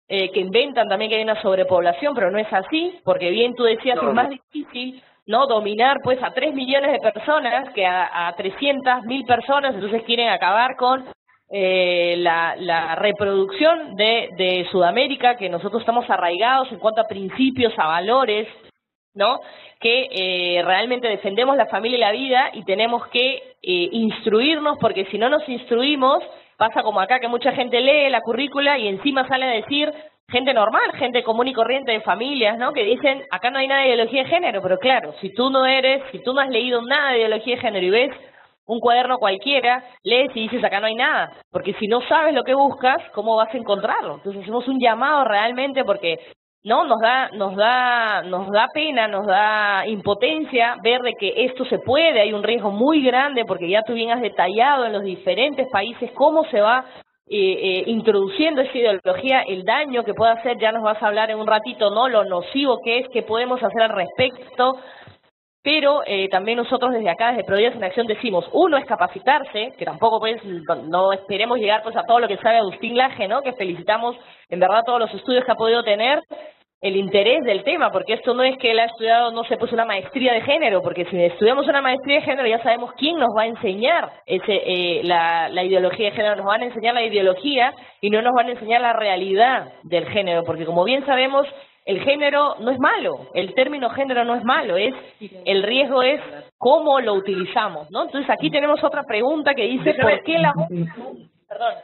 Speaker 2: que inventan también que hay una sobrepoblación, pero no es así, porque bien tú decías, es más difícil no dominar pues a 3 millones de personas que a 300.000 personas, entonces quieren acabar con la reproducción de Sudamérica, que nosotros estamos arraigados en cuanto a principios, a valores, ¿no? Que realmente defendemos la familia y la vida y tenemos que instruirnos, porque si no nos instruimos, pasa como acá que mucha gente lee la currícula y encima sale a decir gente normal, gente común y corriente de familias, ¿no? Que dicen, acá no hay nada de ideología de género, pero claro, si tú no has leído nada de ideología de género y ves un cuaderno cualquiera, lees y dices, acá no hay nada, porque si no sabes lo que buscas, ¿cómo vas a encontrarlo? Entonces hacemos un llamado realmente porque no nos da pena, nos da impotencia ver de que esto se puede, hay un riesgo muy grande, porque ya tú bien has detallado en los diferentes países cómo se va introduciendo esa ideología, el daño que puede hacer, ya nos vas a hablar en un ratito, ¿no? Lo nocivo que es, qué podemos hacer al respecto, pero también nosotros desde acá, desde Providas en Acción, decimos, uno es capacitarse, que tampoco pues no esperemos llegar pues a todo lo que sabe Agustín Laje, ¿no? Que felicitamos en verdad todos los estudios que ha podido tener, el interés del tema, porque esto no es que él ha estudiado, no sé, pues una maestría de género, porque si estudiamos una maestría de género ya sabemos quién nos va a enseñar la ideología de género, nos van a enseñar la ideología y no nos van a enseñar la realidad del género, porque como bien sabemos, el género no es malo, el término género no es malo, el riesgo es cómo lo utilizamos, ¿no? Entonces aquí tenemos otra pregunta que dice, ¿por qué la... Perdón.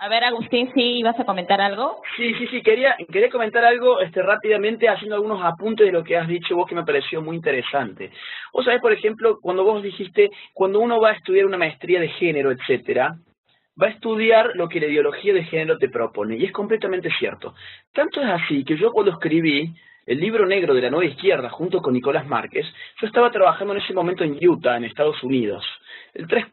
Speaker 3: A ver, Agustín, ¿sí ibas a comentar algo?
Speaker 1: Sí, quería comentar algo rápidamente, haciendo algunos apuntes de lo que has dicho vos que me pareció muy interesante. Vos sabés, por ejemplo, cuando vos dijiste, cuando uno va a estudiar una maestría de género, etcétera, va a estudiar lo que la ideología de género te propone, y es completamente cierto. Tanto es así que yo cuando escribí el libro negro de la nueva izquierda junto con Nicolás Márquez, yo estaba trabajando en ese momento en Utah, en Estados Unidos. Tres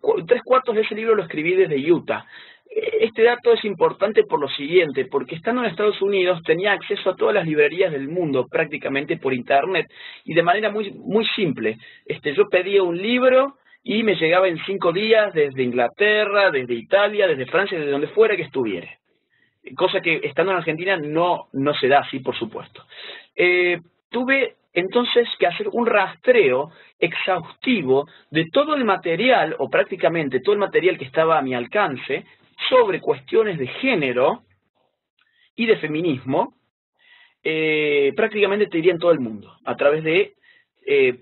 Speaker 1: cuartos de ese libro lo escribí desde Utah. Este dato es importante por lo siguiente, porque estando en Estados Unidos tenía acceso a todas las librerías del mundo prácticamente por internet y de manera muy simple. Yo pedía un libro y me llegaba en 5 días desde Inglaterra, desde Italia, desde Francia, desde donde fuera que estuviera. Cosa que estando en Argentina no se da así, por supuesto. Tuve entonces que hacer un rastreo exhaustivo de todo el material, o prácticamente todo el material que estaba a mi alcance, sobre cuestiones de género y de feminismo, prácticamente te diría en todo el mundo, a través de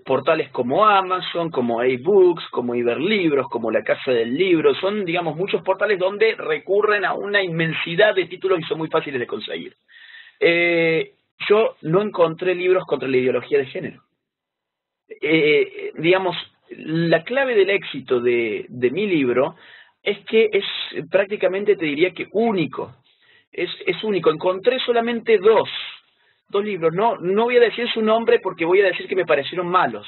Speaker 1: portales como Amazon, como iBooks, como Iberlibros, como La Casa del Libro. Son, digamos, muchos portales donde recurren a una inmensidad de títulos y son muy fáciles de conseguir. Yo no encontré libros contra la ideología de género. Digamos, la clave del éxito de mi libro es que es prácticamente, te diría que único. Es único. Encontré solamente dos libros. No voy a decir su nombre porque voy a decir que me parecieron malos.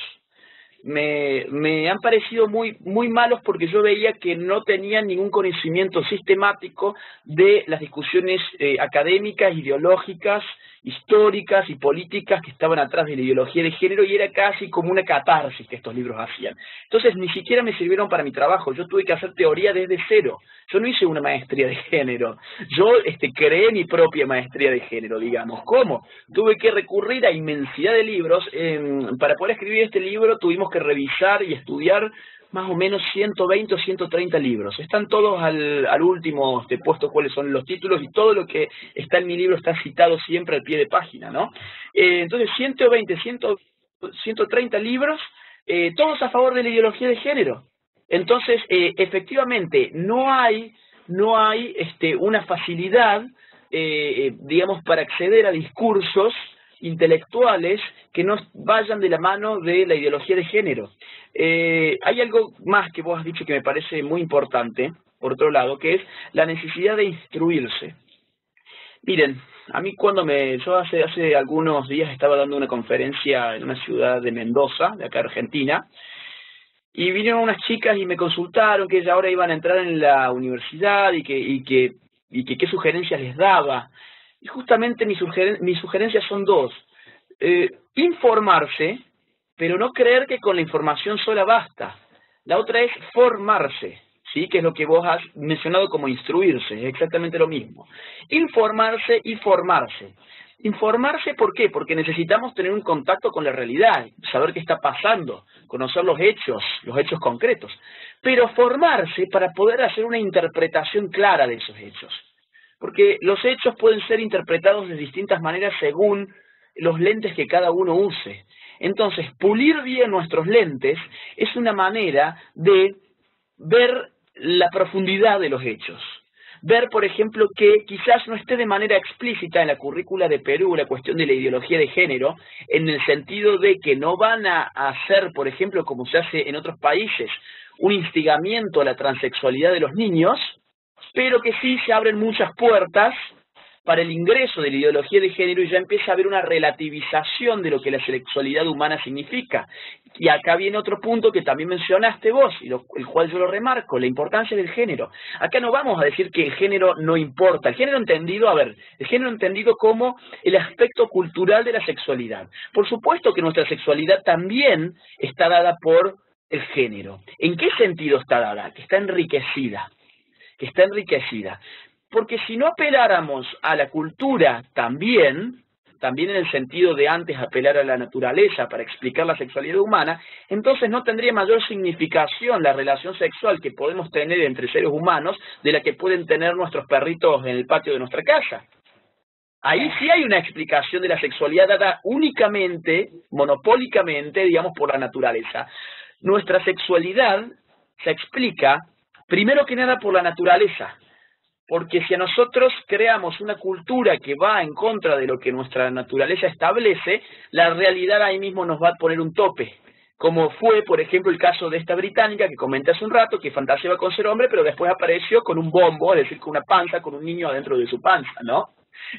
Speaker 1: Me han parecido muy malos porque yo veía que no tenían ningún conocimiento sistemático de las discusiones académicas, ideológicas, históricas y políticas que estaban atrás de la ideología de género, y era casi como una catarsis que estos libros hacían. Entonces ni siquiera me sirvieron para mi trabajo. Yo tuve que hacer teoría desde cero. Yo no hice una maestría de género. Yo creé mi propia maestría de género, digamos. ¿Cómo? Tuve que recurrir a inmensidad de libros. Para poder escribir este libro tuvimos que revisar y estudiar más o menos 120 o 130 libros. Están todos al último puesto cuáles son los títulos, y todo lo que está en mi libro está citado siempre al pie de página, ¿no? Entonces 130 libros, todos a favor de la ideología de género. Entonces, efectivamente, no hay no hay una facilidad, digamos, para acceder a discursos intelectuales que no vayan de la mano de la ideología de género. Hay algo más que vos has dicho que me parece muy importante, por otro lado, que es la necesidad de instruirse. Miren, a mí yo hace algunos días estaba dando una conferencia en una ciudad de Mendoza, de acá Argentina, y vinieron unas chicas y me consultaron que ellas ahora iban a entrar en la universidad y que qué sugerencias les daba. Y justamente mis sugerencias son dos. Informarse, pero no creer que con la información sola basta. La otra es formarse, ¿sí? Que es lo que vos has mencionado como instruirse, es exactamente lo mismo. Informarse y formarse. Informarse, ¿por qué? Porque necesitamos tener un contacto con la realidad, saber qué está pasando, conocer los hechos concretos. Pero formarse para poder hacer una interpretación clara de esos hechos. Porque los hechos pueden ser interpretados de distintas maneras según los lentes que cada uno use. Entonces, pulir bien nuestros lentes es una manera de ver la profundidad de los hechos. Ver, por ejemplo, que quizás no esté de manera explícita en la currícula de Perú la cuestión de la ideología de género, en el sentido de que no van a hacer, por ejemplo, como se hace en otros países, un instigamiento a la transexualidad de los niños, pero que sí se abren muchas puertas para el ingreso de la ideología de género y ya empieza a haber una relativización de lo que la sexualidad humana significa. Y acá viene otro punto que también mencionaste vos, y el cual yo lo remarco, la importancia del género. Acá no vamos a decir que el género no importa. El género entendido, el género entendido como el aspecto cultural de la sexualidad. Por supuesto que nuestra sexualidad también está dada por el género. ¿En qué sentido está dada? Que está enriquecida. Porque si no apeláramos a la cultura también en el sentido de antes apelar a la naturaleza para explicar la sexualidad humana, entonces no tendría mayor significación la relación sexual que podemos tener entre seres humanos de la que pueden tener nuestros perritos en el patio de nuestra casa. Ahí sí hay una explicación de la sexualidad dada únicamente, monopólicamente, digamos, por la naturaleza. Nuestra sexualidad se explica, primero que nada, por la naturaleza. Porque si a nosotros creamos una cultura que va en contra de lo que nuestra naturaleza establece, la realidad ahí mismo nos va a poner un tope. Como fue, por ejemplo, el caso de esta británica que comenté hace un rato, que fantaseaba con ser hombre, pero después apareció con un bombo, es decir, con una panza, con un niño adentro de su panza, ¿no?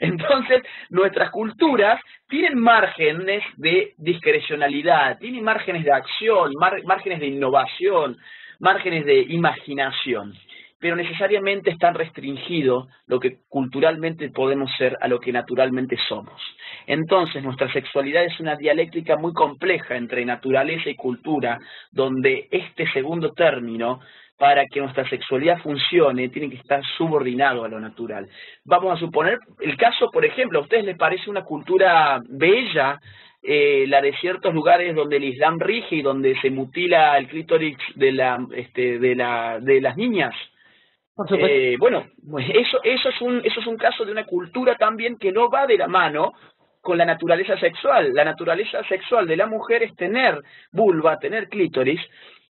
Speaker 1: Entonces, nuestras culturas tienen márgenes de discrecionalidad, tienen márgenes de acción, márgenes de innovación, márgenes de imaginación, pero necesariamente están restringidos lo que culturalmente podemos ser a lo que naturalmente somos. Entonces, nuestra sexualidad es una dialéctica muy compleja entre naturaleza y cultura, donde este segundo término, para que nuestra sexualidad funcione, tiene que estar subordinado a lo natural. Vamos a suponer el caso, por ejemplo, ¿a ustedes les parece una cultura bella la de ciertos lugares donde el Islam rige y donde se mutila el clítoris de las niñas?
Speaker 2: Por supuesto.
Speaker 1: Bueno, eso es un caso de una cultura también que no va de la mano con la naturaleza sexual. La naturaleza sexual de la mujer es tener vulva, tener clítoris,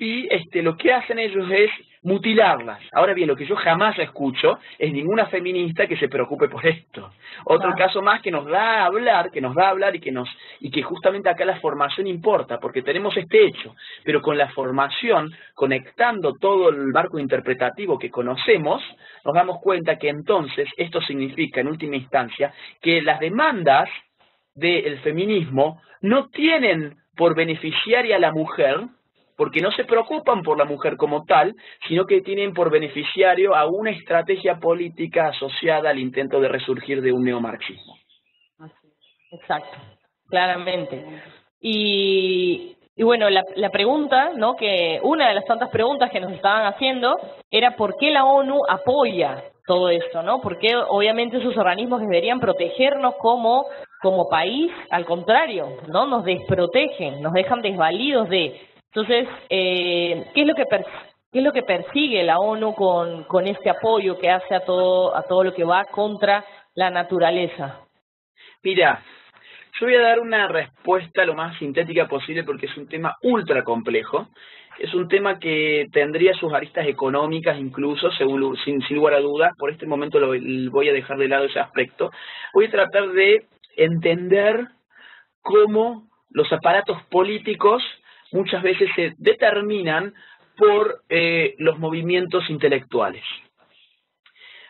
Speaker 1: y lo que hacen ellos es mutilarlas. Ahora bien, lo que yo jamás escucho es ninguna feminista que se preocupe por esto. Otro caso más que nos da a hablar, y que justamente acá la formación importa, porque tenemos este hecho, pero con la formación, conectando todo el marco interpretativo que conocemos, nos damos cuenta que entonces esto significa, en última instancia, que las demandas del feminismo no tienen por beneficiaria a la mujer, porque no se preocupan por la mujer como tal, sino que tienen por beneficiario a una estrategia política asociada al intento de resurgir de un neomarxismo.
Speaker 2: Exacto, claramente. Y bueno, la pregunta, ¿no? Que una de las tantas preguntas que nos estaban haciendo era ¿por qué la ONU apoya todo esto, ¿no? Porque obviamente esos organismos deberían protegernos como país, al contrario, ¿no? Nos desprotegen, nos dejan desvalidos de. Entonces, ¿qué es lo que persigue la ONU con este apoyo que hace a todo lo que va contra la naturaleza?
Speaker 1: Mira, yo voy a dar una respuesta lo más sintética posible porque es un tema ultra complejo. es un tema que tendría sus aristas económicas incluso, sin lugar a dudas. Por este momento voy a dejar de lado ese aspecto. Voy a tratar de entender cómo los aparatos políticos muchas veces se determinan por los movimientos intelectuales.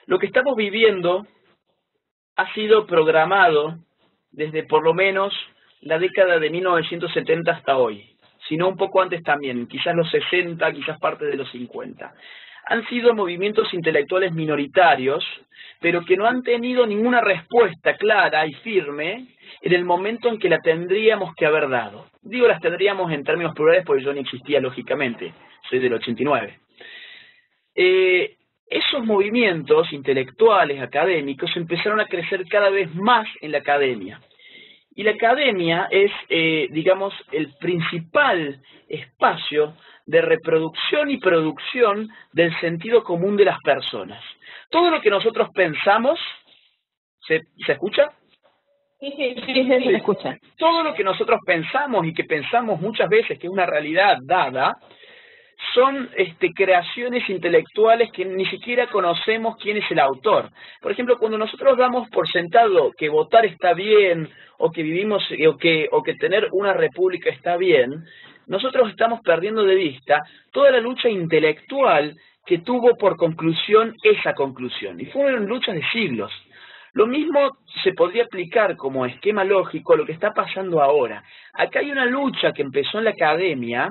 Speaker 1: Lo que estamos viviendo ha sido programado desde por lo menos la década de 1970 hasta hoy, sino un poco antes también, quizás los 60, quizás parte de los 50. Han sido movimientos intelectuales minoritarios, pero que no han tenido ninguna respuesta clara y firme en el momento en que la tendríamos que haber dado. Digo las tendríamos en términos plurales porque yo ni existía lógicamente, soy del 89. Esos movimientos intelectuales, académicos, empezaron a crecer cada vez más en la academia. Y la academia es, digamos, el principal espacio de reproducción y producción del sentido común de las personas. Todo lo que nosotros pensamos, ¿se escucha?
Speaker 3: Sí, se escucha.
Speaker 1: Todo lo que nosotros pensamos y que pensamos muchas veces que es una realidad dada, son creaciones intelectuales que ni siquiera conocemos quién es el autor. Por ejemplo, cuando nosotros damos por sentado que votar está bien, o que vivimos, o que tener una república está bien, nosotros estamos perdiendo de vista toda la lucha intelectual que tuvo por conclusión esa conclusión. Y fueron luchas de siglos. Lo mismo se podría aplicar como esquema lógico a lo que está pasando ahora. Acá hay una lucha que empezó en la academia.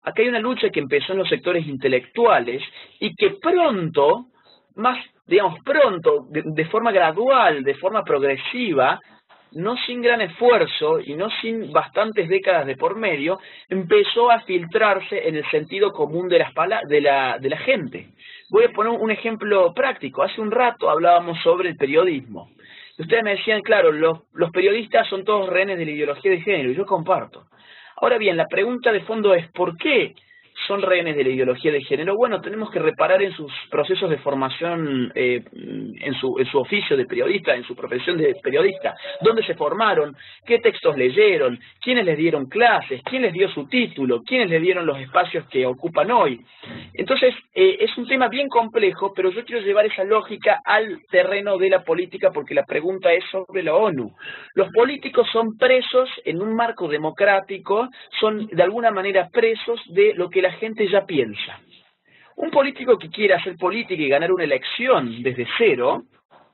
Speaker 1: Acá hay una lucha que empezó en los sectores intelectuales y que pronto, de forma gradual, de forma progresiva, no sin gran esfuerzo y no sin bastantes décadas de por medio, empezó a filtrarse en el sentido común de la gente. Voy a poner un ejemplo práctico. Hace un rato hablábamos sobre el periodismo. Ustedes me decían, claro, los periodistas son todos rehenes de la ideología de género, y yo comparto. Ahora bien, la pregunta de fondo es, ¿por qué son rehenes de la ideología de género? Bueno, tenemos que reparar en sus procesos de formación, en su oficio de periodista, en su profesión de periodista. ¿Dónde se formaron? ¿Qué textos leyeron? ¿Quiénes les dieron clases? ¿Quién les dio su título? ¿Quiénes les dieron los espacios que ocupan hoy? Entonces, es un tema bien complejo, pero yo quiero llevar esa lógica al terreno de la política porque la pregunta es sobre la ONU. Los políticos son presos en un marco democrático, son de alguna manera presos de lo que la gente ya piensa. Un político que quiera hacer política y ganar una elección desde cero,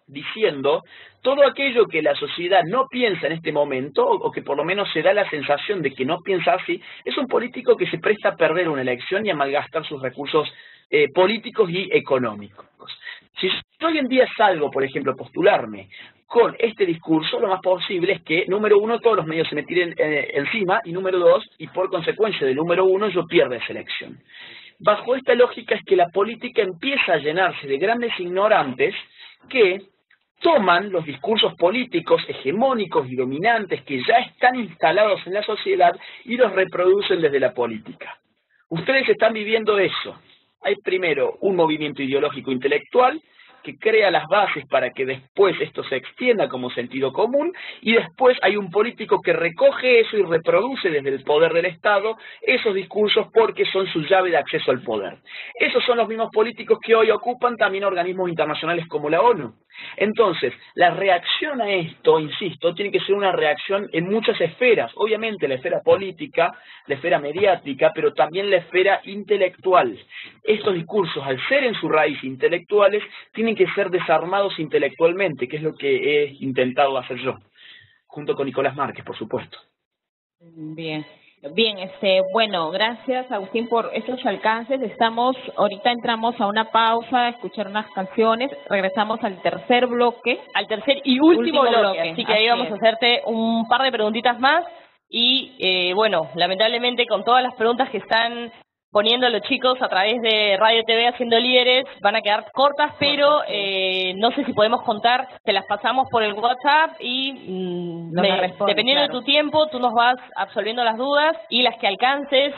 Speaker 1: diciendo todo aquello que la sociedad no piensa en este momento, o que por lo menos se da la sensación de que no piensa así, es un político que se presta a perder una elección y a malgastar sus recursos políticos y económicos. Si yo hoy en día salgo, por ejemplo, a postularme con este discurso, lo más posible es que, número uno, todos los medios se me tiren encima, y número dos, y por consecuencia del número uno, yo pierda esa elección. Bajo esta lógica es que la política empieza a llenarse de grandes ignorantes que toman los discursos políticos hegemónicos y dominantes que ya están instalados en la sociedad y los reproducen desde la política. Ustedes están viviendo eso. Hay primero un movimiento ideológico intelectual que crea las bases para que después esto se extienda como sentido común, y después hay un político que recoge eso y reproduce desde el poder del Estado esos discursos porque son su llave de acceso al poder. Esos son los mismos políticos que hoy ocupan también organismos internacionales como la ONU. Entonces, la reacción a esto, insisto, tiene que ser una reacción en muchas esferas. Obviamente la esfera política, la esfera mediática, pero también la esfera intelectual. Estos discursos, al ser en su raíz intelectuales, tienen que ser desarmados intelectualmente, que es lo que he intentado hacer yo, junto con Nicolás Márquez, por supuesto.
Speaker 3: Bien. Bien, bueno, gracias Agustín por estos alcances. Ahorita entramos a una pausa, a escuchar unas canciones, regresamos al tercer bloque.
Speaker 2: Al tercer y último bloque. Así que ahí vamos a hacerte un par de preguntitas más y, bueno, lamentablemente con todas las preguntas que están poniendo los chicos a través de Radio TV Haciendo Líderes, van a quedar cortas, pero no sé si podemos contar, te las pasamos por el WhatsApp y dependiendo de tu tiempo, tú nos vas absolviendo las dudas y las que alcances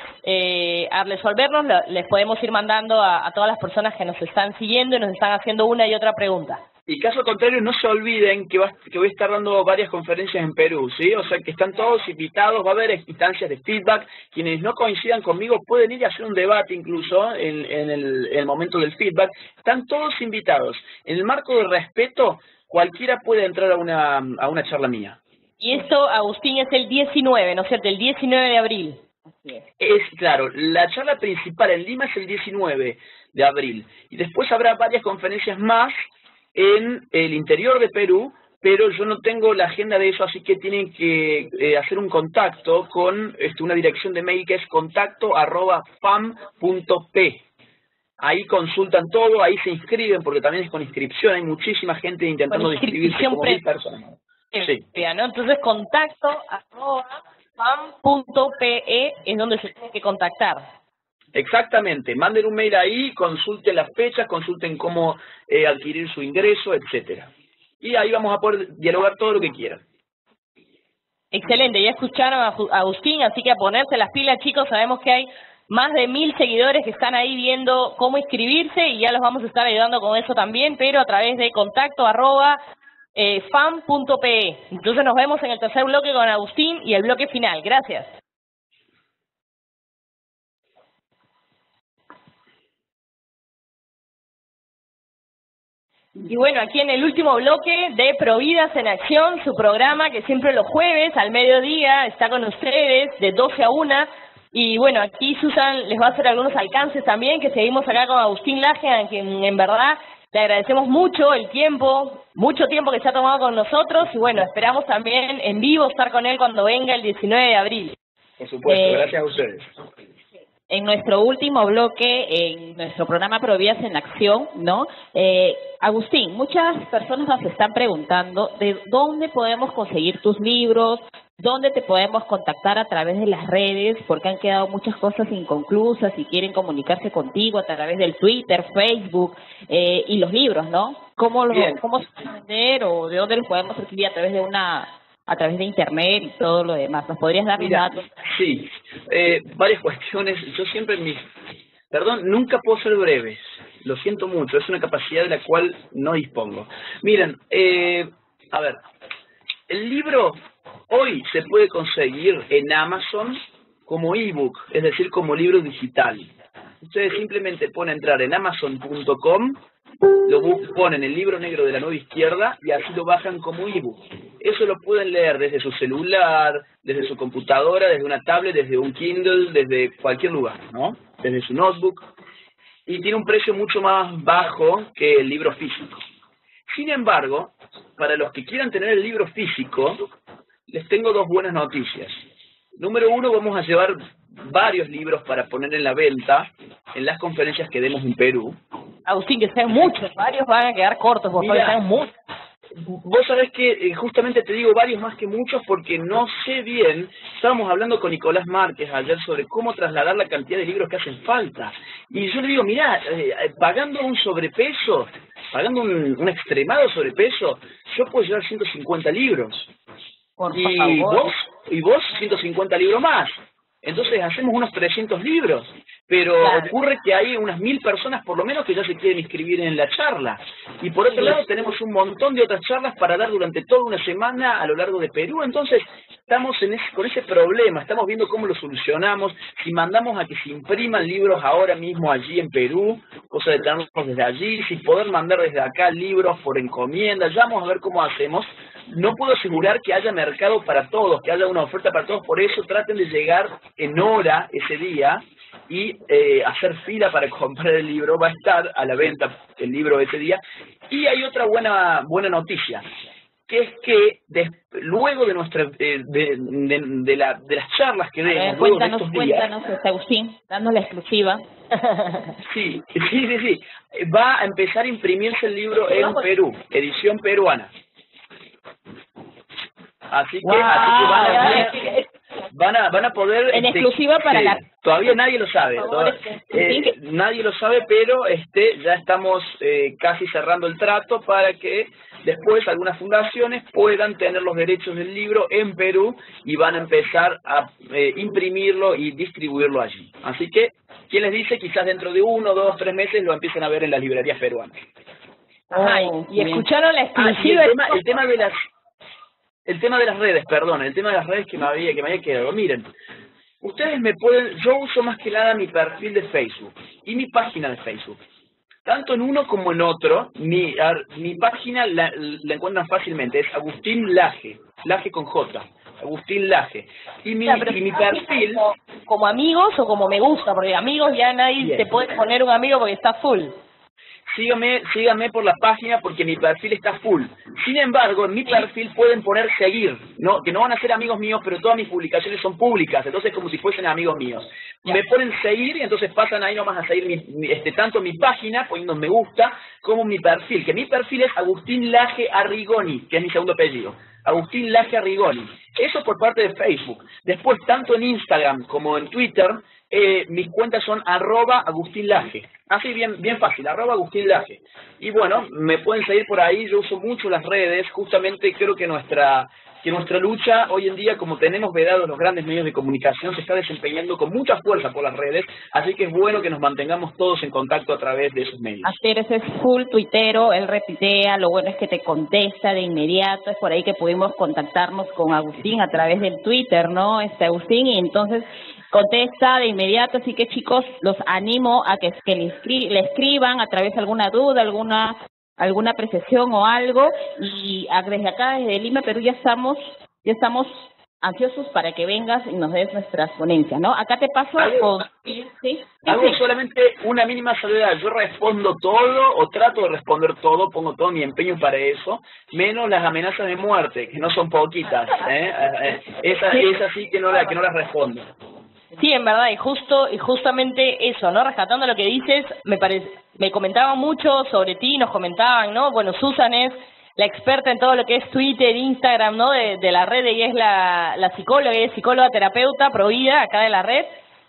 Speaker 2: a resolvernos, les podemos ir mandando a todas las personas que nos están siguiendo y nos están haciendo una y otra pregunta.
Speaker 1: Y caso contrario, no se olviden que voy a estar dando varias conferencias en Perú, ¿sí? O sea que están todos invitados, va a haber instancias de feedback. Quienes no coincidan conmigo pueden ir a hacer un debate incluso en el momento del feedback. Están todos invitados. En el marco de respeto, cualquiera puede entrar a una charla mía.
Speaker 2: Y esto, Agustín, es el 19, ¿no es cierto? El 19 de abril.
Speaker 3: Así es.
Speaker 1: Claro, la charla principal en Lima es el 19 de abril. Y después habrá varias conferencias más en el interior de Perú, pero yo no tengo la agenda de eso, así que tienen que hacer un contacto con una dirección de mail que es contacto@fam.p. Ahí consultan todo, ahí se inscriben, porque también es con inscripción, hay muchísima gente intentando inscribirse, como 1000 personas. Sí.
Speaker 2: ¿No? Entonces, contacto@fam.pe es donde se tiene que contactar.
Speaker 1: Exactamente, manden un mail ahí, consulten las fechas, consulten cómo adquirir su ingreso, etcétera. Y ahí vamos a poder dialogar todo lo que quieran.
Speaker 2: Excelente, ya escucharon a Agustín, así que a ponerse las pilas, chicos. Sabemos que hay más de 1000 seguidores que están ahí viendo cómo inscribirse y ya los vamos a estar ayudando con eso también, pero a través de contacto@fam.pe. Entonces nos vemos en el tercer bloque con Agustín y el bloque final. Gracias. Y bueno, aquí en el último bloque de Providas en Acción, su programa que siempre los jueves al mediodía está con ustedes de 12 a 1. Y bueno, aquí Susan les va a hacer algunos alcances también, que seguimos acá con Agustín Laje, a quien en verdad le agradecemos mucho el tiempo, mucho tiempo que se ha tomado con nosotros. Y bueno, esperamos también en vivo estar con él cuando venga el 19 de abril.
Speaker 1: Por supuesto, gracias a ustedes.
Speaker 3: En nuestro último bloque, en nuestro programa Providas en Acción, ¿no? Agustín, muchas personas nos están preguntando de dónde podemos conseguir tus libros, dónde te podemos contactar a través de las redes, porque han quedado muchas cosas inconclusas y quieren comunicarse contigo a través del Twitter, Facebook y los libros, ¿no? ¿Cómo se pueden vender o de dónde los podemos adquirir a través de internet y todo lo demás? ¿Nos podrías dar datos?
Speaker 1: Sí, varias cuestiones. Yo siempre nunca puedo ser breve. Lo siento mucho, es una capacidad de la cual no dispongo. Miren, a ver, el libro hoy se puede conseguir en Amazon como ebook, es decir, como libro digital. Ustedes simplemente pueden entrar en amazon.com, ponen el libro negro de la nueva izquierda y así lo bajan como ebook. Eso lo pueden leer desde su celular, desde su computadora, desde una tablet, desde un Kindle, desde cualquier lugar, ¿no? Desde su notebook. Y tiene un precio mucho más bajo que el libro físico. Sin embargo, para los que quieran tener el libro físico, les tengo dos buenas noticias. Número uno, vamos a llevar varios libros para poner en la venta en las conferencias que demos en Perú.
Speaker 2: Agustín, que sean muchos, varios van a quedar cortos, por favor, sean muchos.
Speaker 1: Vos sabés que justamente te digo varios más que muchos porque no sé bien. Estábamos hablando con Nicolás Márquez ayer sobre cómo trasladar la cantidad de libros que hacen falta. Y yo le digo, mirá, pagando un sobrepeso, pagando un extremado sobrepeso, yo puedo llevar 150 libros. Y vos 150 libros más. Entonces hacemos unos 300 libros, pero claro, ocurre que hay unas 1000 personas por lo menos que ya se quieren inscribir en la charla. Y por otro lado tenemos un montón de otras charlas para dar durante toda una semana a lo largo de Perú. Entonces estamos con ese problema, estamos viendo cómo lo solucionamos. Si mandamos a que se impriman libros ahora mismo allí en Perú, cosa de tenerlos desde allí, si poder mandar desde acá libros por encomienda, ya vamos a ver cómo hacemos. No puedo asegurar que haya mercado para todos, que haya una oferta para todos, por eso traten de llegar en hora ese día y hacer fila para comprar el libro. Va a estar a la venta el libro ese día. Y hay otra buena noticia, que es que luego de de las charlas que demos,
Speaker 3: cuéntanos, Agustín, dando la exclusiva.
Speaker 1: Sí, va a empezar a imprimirse el libro en Perú, edición peruana. Así que van a poder
Speaker 3: en exclusiva para la...
Speaker 1: Todavía nadie lo sabe, nadie lo sabe, pero ya estamos casi cerrando el trato para que después algunas fundaciones puedan tener los derechos del libro en Perú y van a empezar a imprimirlo y distribuirlo allí. Así que, ¿quién les dice? Quizás dentro de 1, 2, 3 meses lo empiecen a ver en las librerías peruanas.
Speaker 2: Ajá, y escucharon la exclusiva.
Speaker 1: El tema de las redes, perdón, el tema de las redes que me había quedado. Miren, ustedes yo uso más que nada mi perfil de Facebook y mi página de Facebook. Tanto en uno como en otro, mi página la encuentran fácilmente, es Agustín Laje, Laje con J, Agustín Laje. Y mi perfil...
Speaker 2: ¿Como amigos o como me gusta? Porque amigos ya nadie te puede poner un amigo porque está full.
Speaker 1: Síganme por la página porque mi perfil está full. Sin embargo, en mi perfil pueden poner seguir, que no van a ser amigos míos, pero todas mis publicaciones son públicas, entonces como si fuesen amigos míos. Me ponen seguir y entonces pasan ahí nomás a seguir tanto mi página, poniendo me gusta, como mi perfil, que mi perfil es Agustín Laje Arrigoni, que es mi segundo apellido. Agustín Laje Arrigoni. Eso por parte de Facebook. Después, tanto en Instagram como en Twitter, mis cuentas son @AgustínLaje. Así bien fácil, @AgustínLaje. Y bueno, me pueden seguir por ahí, yo uso mucho las redes, justamente creo que nuestra lucha hoy en día, como tenemos vedados los grandes medios de comunicación, se está desempeñando con mucha fuerza por las redes, así que es bueno que nos mantengamos todos en contacto a través de esos medios.
Speaker 3: Asteres es full tuitero, él repitea, lo bueno es que te contesta de inmediato, es por ahí que pudimos contactarnos con Agustín a través del Twitter, ¿no? Agustín, y entonces contesta de inmediato, así que chicos, los animo a que le escriban a través de alguna duda, alguna apreciación o algo, y desde acá, desde Lima, Perú, ya estamos ansiosos para que vengas y nos des nuestras ponencias, ¿no? Acá te paso con... ¿Sí?
Speaker 1: Hago solamente una mínima salvedad, yo respondo todo, o trato de responder todo, pongo todo mi empeño para eso, menos las amenazas de muerte, que no son poquitas, Esas sí que no las respondo.
Speaker 2: Sí, en verdad, y justamente eso, ¿no? Rescatando lo que dices, me comentaban mucho sobre ti, nos comentaban, ¿no? Bueno, Susan es la experta en todo lo que es Twitter, Instagram, ¿no? De la red, ella es la psicóloga, ella es psicóloga terapeuta provida acá de la red,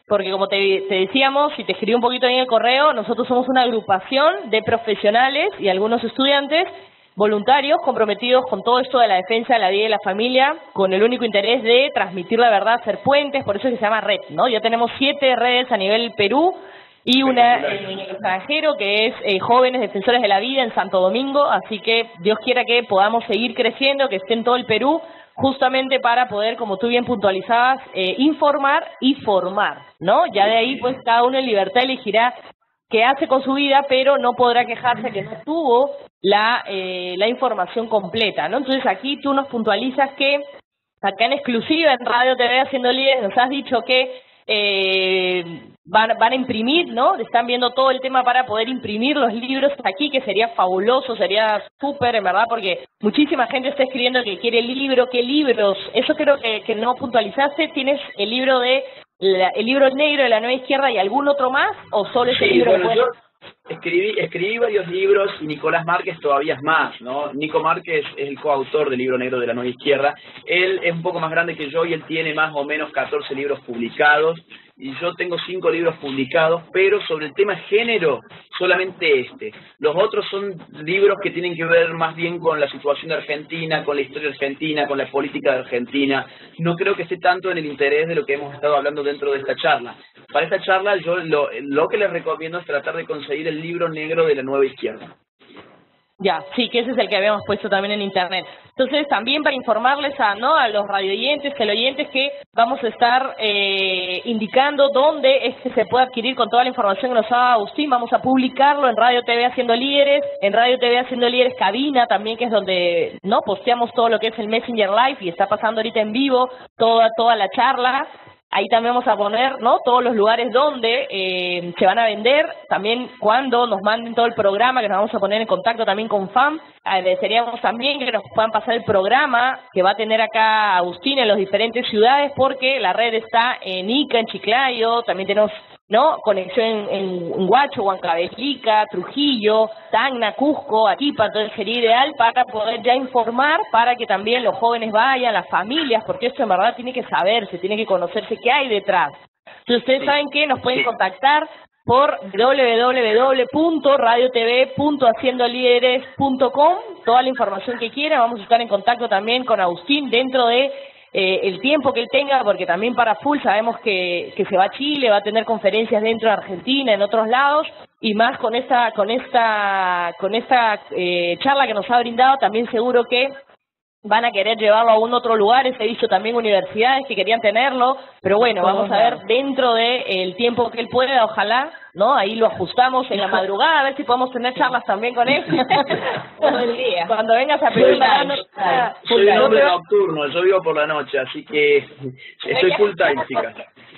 Speaker 2: porque como te decíamos, y te escribí un poquito ahí en el correo, nosotros somos una agrupación de profesionales y algunos estudiantes voluntarios comprometidos con todo esto de la defensa de la vida y la familia, con el único interés de transmitir la verdad, hacer puentes, por eso es que se llama red, ¿no? Ya tenemos 7 redes a nivel Perú y una en el extranjero que es Jóvenes Defensores de la Vida en Santo Domingo, así que Dios quiera que podamos seguir creciendo, que esté en todo el Perú, justamente para poder, como tú bien puntualizabas, informar y formar, ¿no? Ya de ahí pues cada uno en libertad elegirá qué hace con su vida, pero no podrá quejarse que no tuvo la información completa, ¿no? Entonces aquí tú nos puntualizas que acá en exclusiva en Radio TV Haciendo Líderes nos has dicho que van a imprimir, ¿no? Están viendo todo el tema para poder imprimir los libros aquí, que sería fabuloso, sería súper, en verdad, porque muchísima gente está escribiendo que quiere el libro. ¿Qué libros? Eso creo que no puntualizaste. ¿Tienes el libro el libro negro de la Nueva Izquierda y algún otro más? ¿O solo ese libro?
Speaker 1: Bueno, yo escribí varios libros y Nicolás Márquez todavía es más, ¿no? Nico Márquez es el coautor del libro negro de la Nueva Izquierda. Él es un poco más grande que yo y él tiene más o menos 14 libros publicados. Y yo tengo 5 libros publicados, pero sobre el tema género, solamente este. Los otros son libros que tienen que ver más bien con la situación de Argentina, con la historia argentina, con la política de Argentina. No creo que esté tanto en el interés de lo que hemos estado hablando dentro de esta charla. Para esta charla yo lo que les recomiendo es tratar de conseguir el libro negro de la Nueva Izquierda.
Speaker 2: Ya, sí, que ese es el que habíamos puesto también en internet. Entonces, también para informarles a los radioyentes, teleoyentes, que vamos a estar indicando dónde se puede adquirir con toda la información que nos da Agustín. Vamos a publicarlo en Radio TV Haciendo Líderes, en Radio TV Haciendo Líderes Cabina también, que es donde posteamos todo lo que es el Messenger Live y está pasando ahorita en vivo toda la charla. Ahí también vamos a poner, todos los lugares donde se van a vender, también cuando nos manden todo el programa, que nos vamos a poner en contacto también con FAM. Agradeceríamos también que nos puedan pasar el programa que va a tener acá Agustín en las diferentes ciudades, porque la red está en Ica, en Chiclayo, también tenemos conexión en Huacho, Huancavelica, Trujillo, Tacna, Cusco, Arequipa. Entonces sería ideal para poder ya informar, para que también los jóvenes vayan, las familias, porque esto en verdad tiene que saberse, tiene que conocerse qué hay detrás. Entonces ustedes saben que nos pueden contactar por www.radiotv.haciendolideres.com, toda la información que quieran. Vamos a estar en contacto también con Agustín dentro de el tiempo que él tenga, porque también para full sabemos que se va a Chile, va a tener conferencias dentro de Argentina, en otros lados, y más con esta charla que nos ha brindado, también seguro que van a querer llevarlo a un otro lugar. He visto también universidades que querían tenerlo, pero bueno, vamos a ver dentro del tiempo que él pueda, ojalá, ¿no? Ahí lo ajustamos en la madrugada, a ver si podemos tener charlas también con él.
Speaker 3: Todo el día.
Speaker 2: Cuando vengas a Perú,
Speaker 1: soy un hombre nocturno, yo vivo por la noche, así que estoy full time, chicas.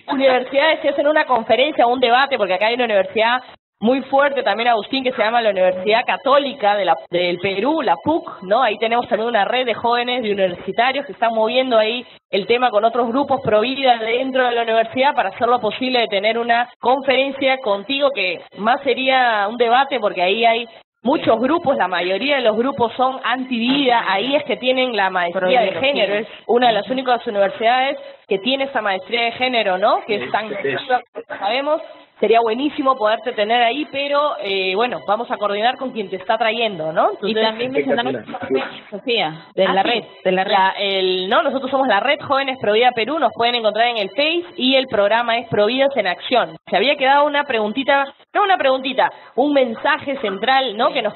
Speaker 2: Universidades que hacen una conferencia o un debate, porque acá hay una universidad muy fuerte también, Agustín, que se llama la Universidad Católica del Perú, la PUC, ¿no? Ahí tenemos también una red de jóvenes, de universitarios que están moviendo ahí el tema con otros grupos pro vida dentro de la universidad para hacer lo posible de tener una conferencia contigo, que más sería un debate, porque ahí hay muchos grupos, la mayoría de los grupos son anti-vida, ahí es que tienen la maestría de género, es una de las únicas universidades que tiene esa maestría de género, ¿no? Que están, sabemos. Sería buenísimo poderte tener ahí, pero bueno, vamos a coordinar con quien te está trayendo, ¿no? Entonces,
Speaker 3: y también mencionaron, Sofía, de la red.
Speaker 2: No, nosotros somos la red Jóvenes Pro Vida Perú, nos pueden encontrar en el Face y el programa es Providas en Acción. Se había quedado un mensaje central, ¿no? Que le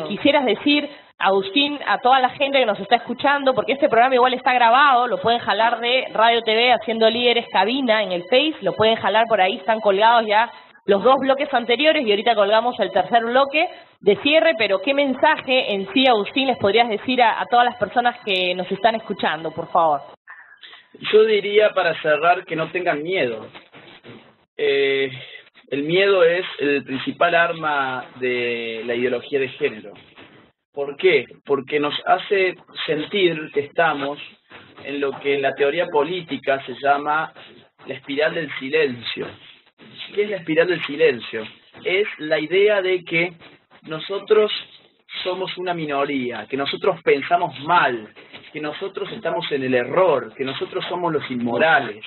Speaker 2: quisieras decir, Agustín, a toda la gente que nos está escuchando, porque este programa igual está grabado, lo pueden jalar de Radio TV Haciendo Líderes Cabina en el Face, lo pueden jalar por ahí, están colgados ya los 2 bloques anteriores y ahorita colgamos el tercer bloque de cierre, pero ¿qué mensaje en sí, Agustín, les podrías decir a todas las personas que nos están escuchando, por favor?
Speaker 1: Yo diría, para cerrar, que no tengan miedo. El miedo es el principal arma de la ideología de género. ¿Por qué? Porque nos hace sentir que estamos en lo que en la teoría política se llama la espiral del silencio. ¿Qué es la espiral del silencio? Es la idea de que nosotros somos una minoría, que nosotros pensamos mal, que nosotros estamos en el error, que nosotros somos los inmorales,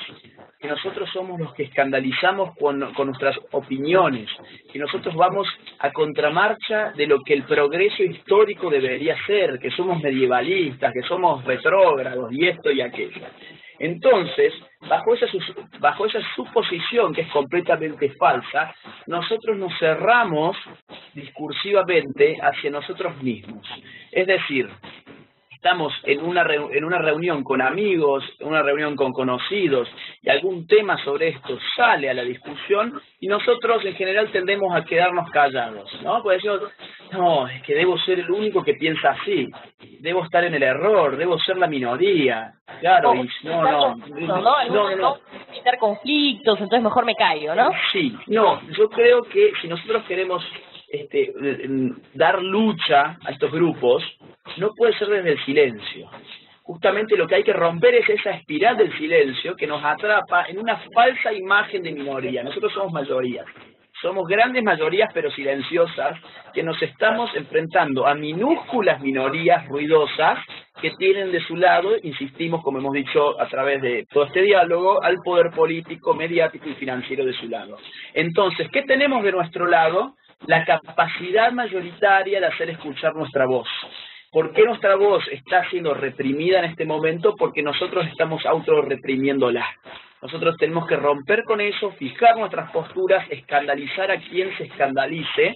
Speaker 1: que nosotros somos los que escandalizamos con nuestras opiniones, que nosotros vamos a contramarcha de lo que el progreso histórico debería ser, que somos medievalistas, que somos retrógrados y esto y aquello. Entonces, bajo esa suposición que es completamente falsa, nosotros nos cerramos discursivamente hacia nosotros mismos. Es decir, estamos en una reunión con amigos, en una reunión con conocidos, y algún tema sobre esto sale a la discusión, y nosotros en general tendemos a quedarnos callados, ¿no? Porque decimos, no, es que debo ser el único que piensa así, debo estar en el error, debo ser la minoría, claro, y no.
Speaker 2: Evitar conflictos, entonces mejor me callo, ¿no?
Speaker 1: Sí, no, yo creo que si nosotros queremos dar lucha a estos grupos, no puede ser desde el silencio. Justamente lo que hay que romper es esa espiral del silencio que nos atrapa en una falsa imagen de minoría. Nosotros somos mayorías, somos grandes mayorías pero silenciosas, que nos estamos enfrentando a minúsculas minorías ruidosas que tienen de su lado, insistimos, como hemos dicho a través de todo este diálogo, al poder político, mediático y financiero de su lado. Entonces, ¿qué tenemos de nuestro lado? La capacidad mayoritaria de hacer escuchar nuestra voz. ¿Por qué nuestra voz está siendo reprimida en este momento? Porque nosotros estamos autorreprimiéndola. Nosotros tenemos que romper con eso, fijar nuestras posturas, escandalizar a quien se escandalice,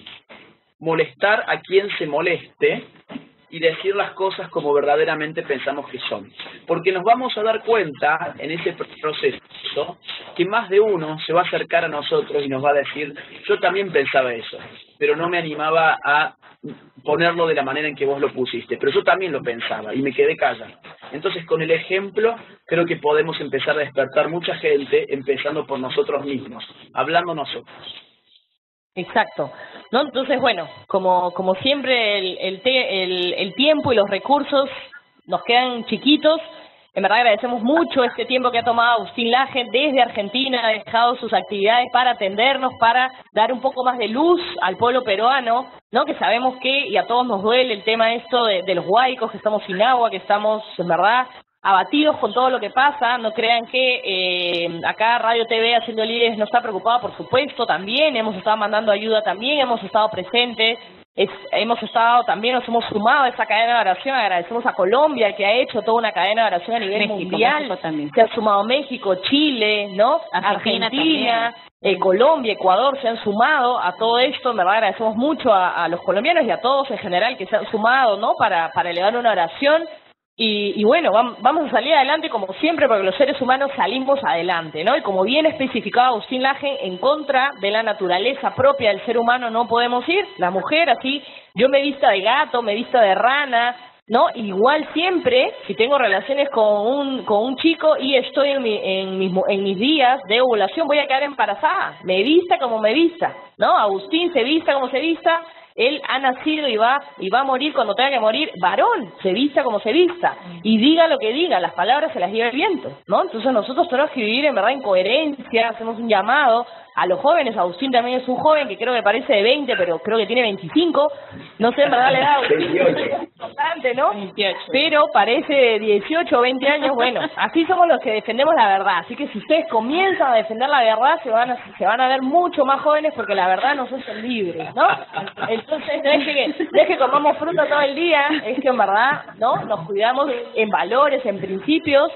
Speaker 1: molestar a quien se moleste y decir las cosas como verdaderamente pensamos que son. Porque nos vamos a dar cuenta en ese proceso que más de uno se va a acercar a nosotros y nos va a decir, yo también pensaba eso, pero no me animaba a ponerlo de la manera en que vos lo pusiste, pero yo también lo pensaba y me quedé callado. Entonces, con el ejemplo, creo que podemos empezar a despertar mucha gente, empezando por nosotros mismos, hablando nosotros.
Speaker 2: Exacto, ¿no? Entonces, bueno, como siempre el tiempo y los recursos nos quedan chiquitos. En verdad agradecemos mucho este tiempo que ha tomado Agustín Laje desde Argentina, ha dejado sus actividades para atendernos, para dar un poco más de luz al pueblo peruano, ¿no? Que sabemos que, y a todos nos duele el tema esto de los huaicos, que estamos sin agua, que estamos, en verdad, abatidos con todo lo que pasa. No crean que acá Radio TV Haciendo Líderes no está preocupado, por supuesto, también hemos estado mandando ayuda, también hemos estado presentes, hemos estado también, nos hemos sumado a esa cadena de oración, agradecemos a Colombia que ha hecho toda una cadena de oración a nivel mundial, se ha sumado México, Chile, ¿no? Argentina, Colombia, Ecuador se han sumado a todo esto, en verdad agradecemos mucho a los colombianos y a todos en general que se han sumado, ¿no? Para elevar una oración. Y bueno, vamos a salir adelante como siempre, porque los seres humanos salimos adelante, ¿no? Y como bien especificaba Agustín Laje, en contra de la naturaleza propia del ser humano no podemos ir. La mujer, así, yo me vista de gato, me vista de rana, ¿no? Igual siempre, si tengo relaciones con un chico y estoy en mis días de ovulación, voy a quedar embarazada, me vista como me vista, ¿no? Agustín se vista como se vista. Él ha nacido y va a morir cuando tenga que morir varón, se vista como se vista, y diga lo que diga, las palabras se las lleva el viento, ¿no? Entonces nosotros tenemos que vivir en verdad en coherencia, hacemos un llamado a los jóvenes. Agustín también es un joven que creo que parece de 20, pero creo que tiene 25, no sé en verdad la edad, es importante, ¿no? 28. Pero parece de 18 o 20 años. Bueno, así somos los que defendemos la verdad, así que si ustedes comienzan a defender la verdad, se van a ver mucho más jóvenes, porque la verdad nos hace libres, ¿no? Entonces no es que comamos fruta todo el día, es que en verdad, ¿no? Nos cuidamos en valores, en principios.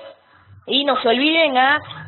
Speaker 2: Y no se olviden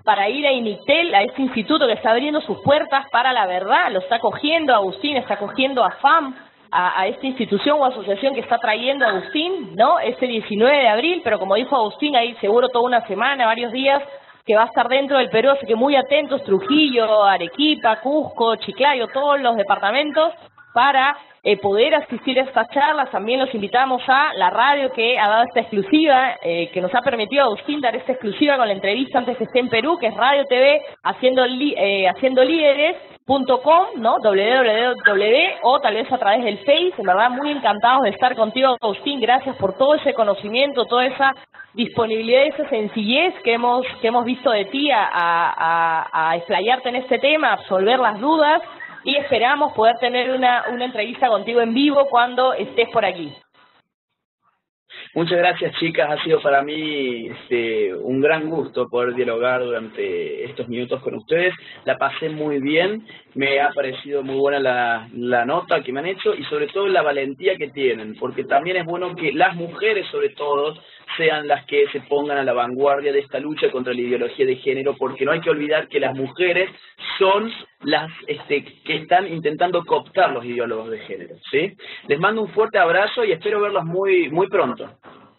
Speaker 2: para ir a INICTEL, a este instituto que está abriendo sus puertas para la verdad, lo está acogiendo Agustín, está acogiendo a FAM, a esta institución o asociación que está trayendo a Agustín, ¿no? Este 19 de abril, pero como dijo Agustín, ahí seguro toda una semana, varios días, que va a estar dentro del Perú, así que muy atentos, Trujillo, Arequipa, Cusco, Chiclayo, todos los departamentos, para poder asistir a estas charlas. También los invitamos a la radio que ha dado esta exclusiva, que nos ha permitido a Agustín dar esta exclusiva con la entrevista antes que esté en Perú, que es Radio TV haciendo líderes.com, ¿no? www, o tal vez a través del Face. En verdad muy encantados de estar contigo, Agustín, gracias por todo ese conocimiento, toda esa disponibilidad, esa sencillez que hemos visto de ti a explayarte en este tema, a absolver las dudas. Y esperamos poder tener una entrevista contigo en vivo cuando estés por aquí.
Speaker 1: Muchas gracias, chicas. Ha sido para mí un gran gusto poder dialogar durante estos minutos con ustedes. La pasé muy bien, me ha parecido muy buena la nota que me han hecho y sobre todo la valentía que tienen, porque también es bueno que las mujeres, sobre todo, sean las que se pongan a la vanguardia de esta lucha contra la ideología de género, porque no hay que olvidar que las mujeres son las que están intentando cooptar los ideólogos de género, ¿sí? Les mando un fuerte abrazo y espero verlos muy pronto.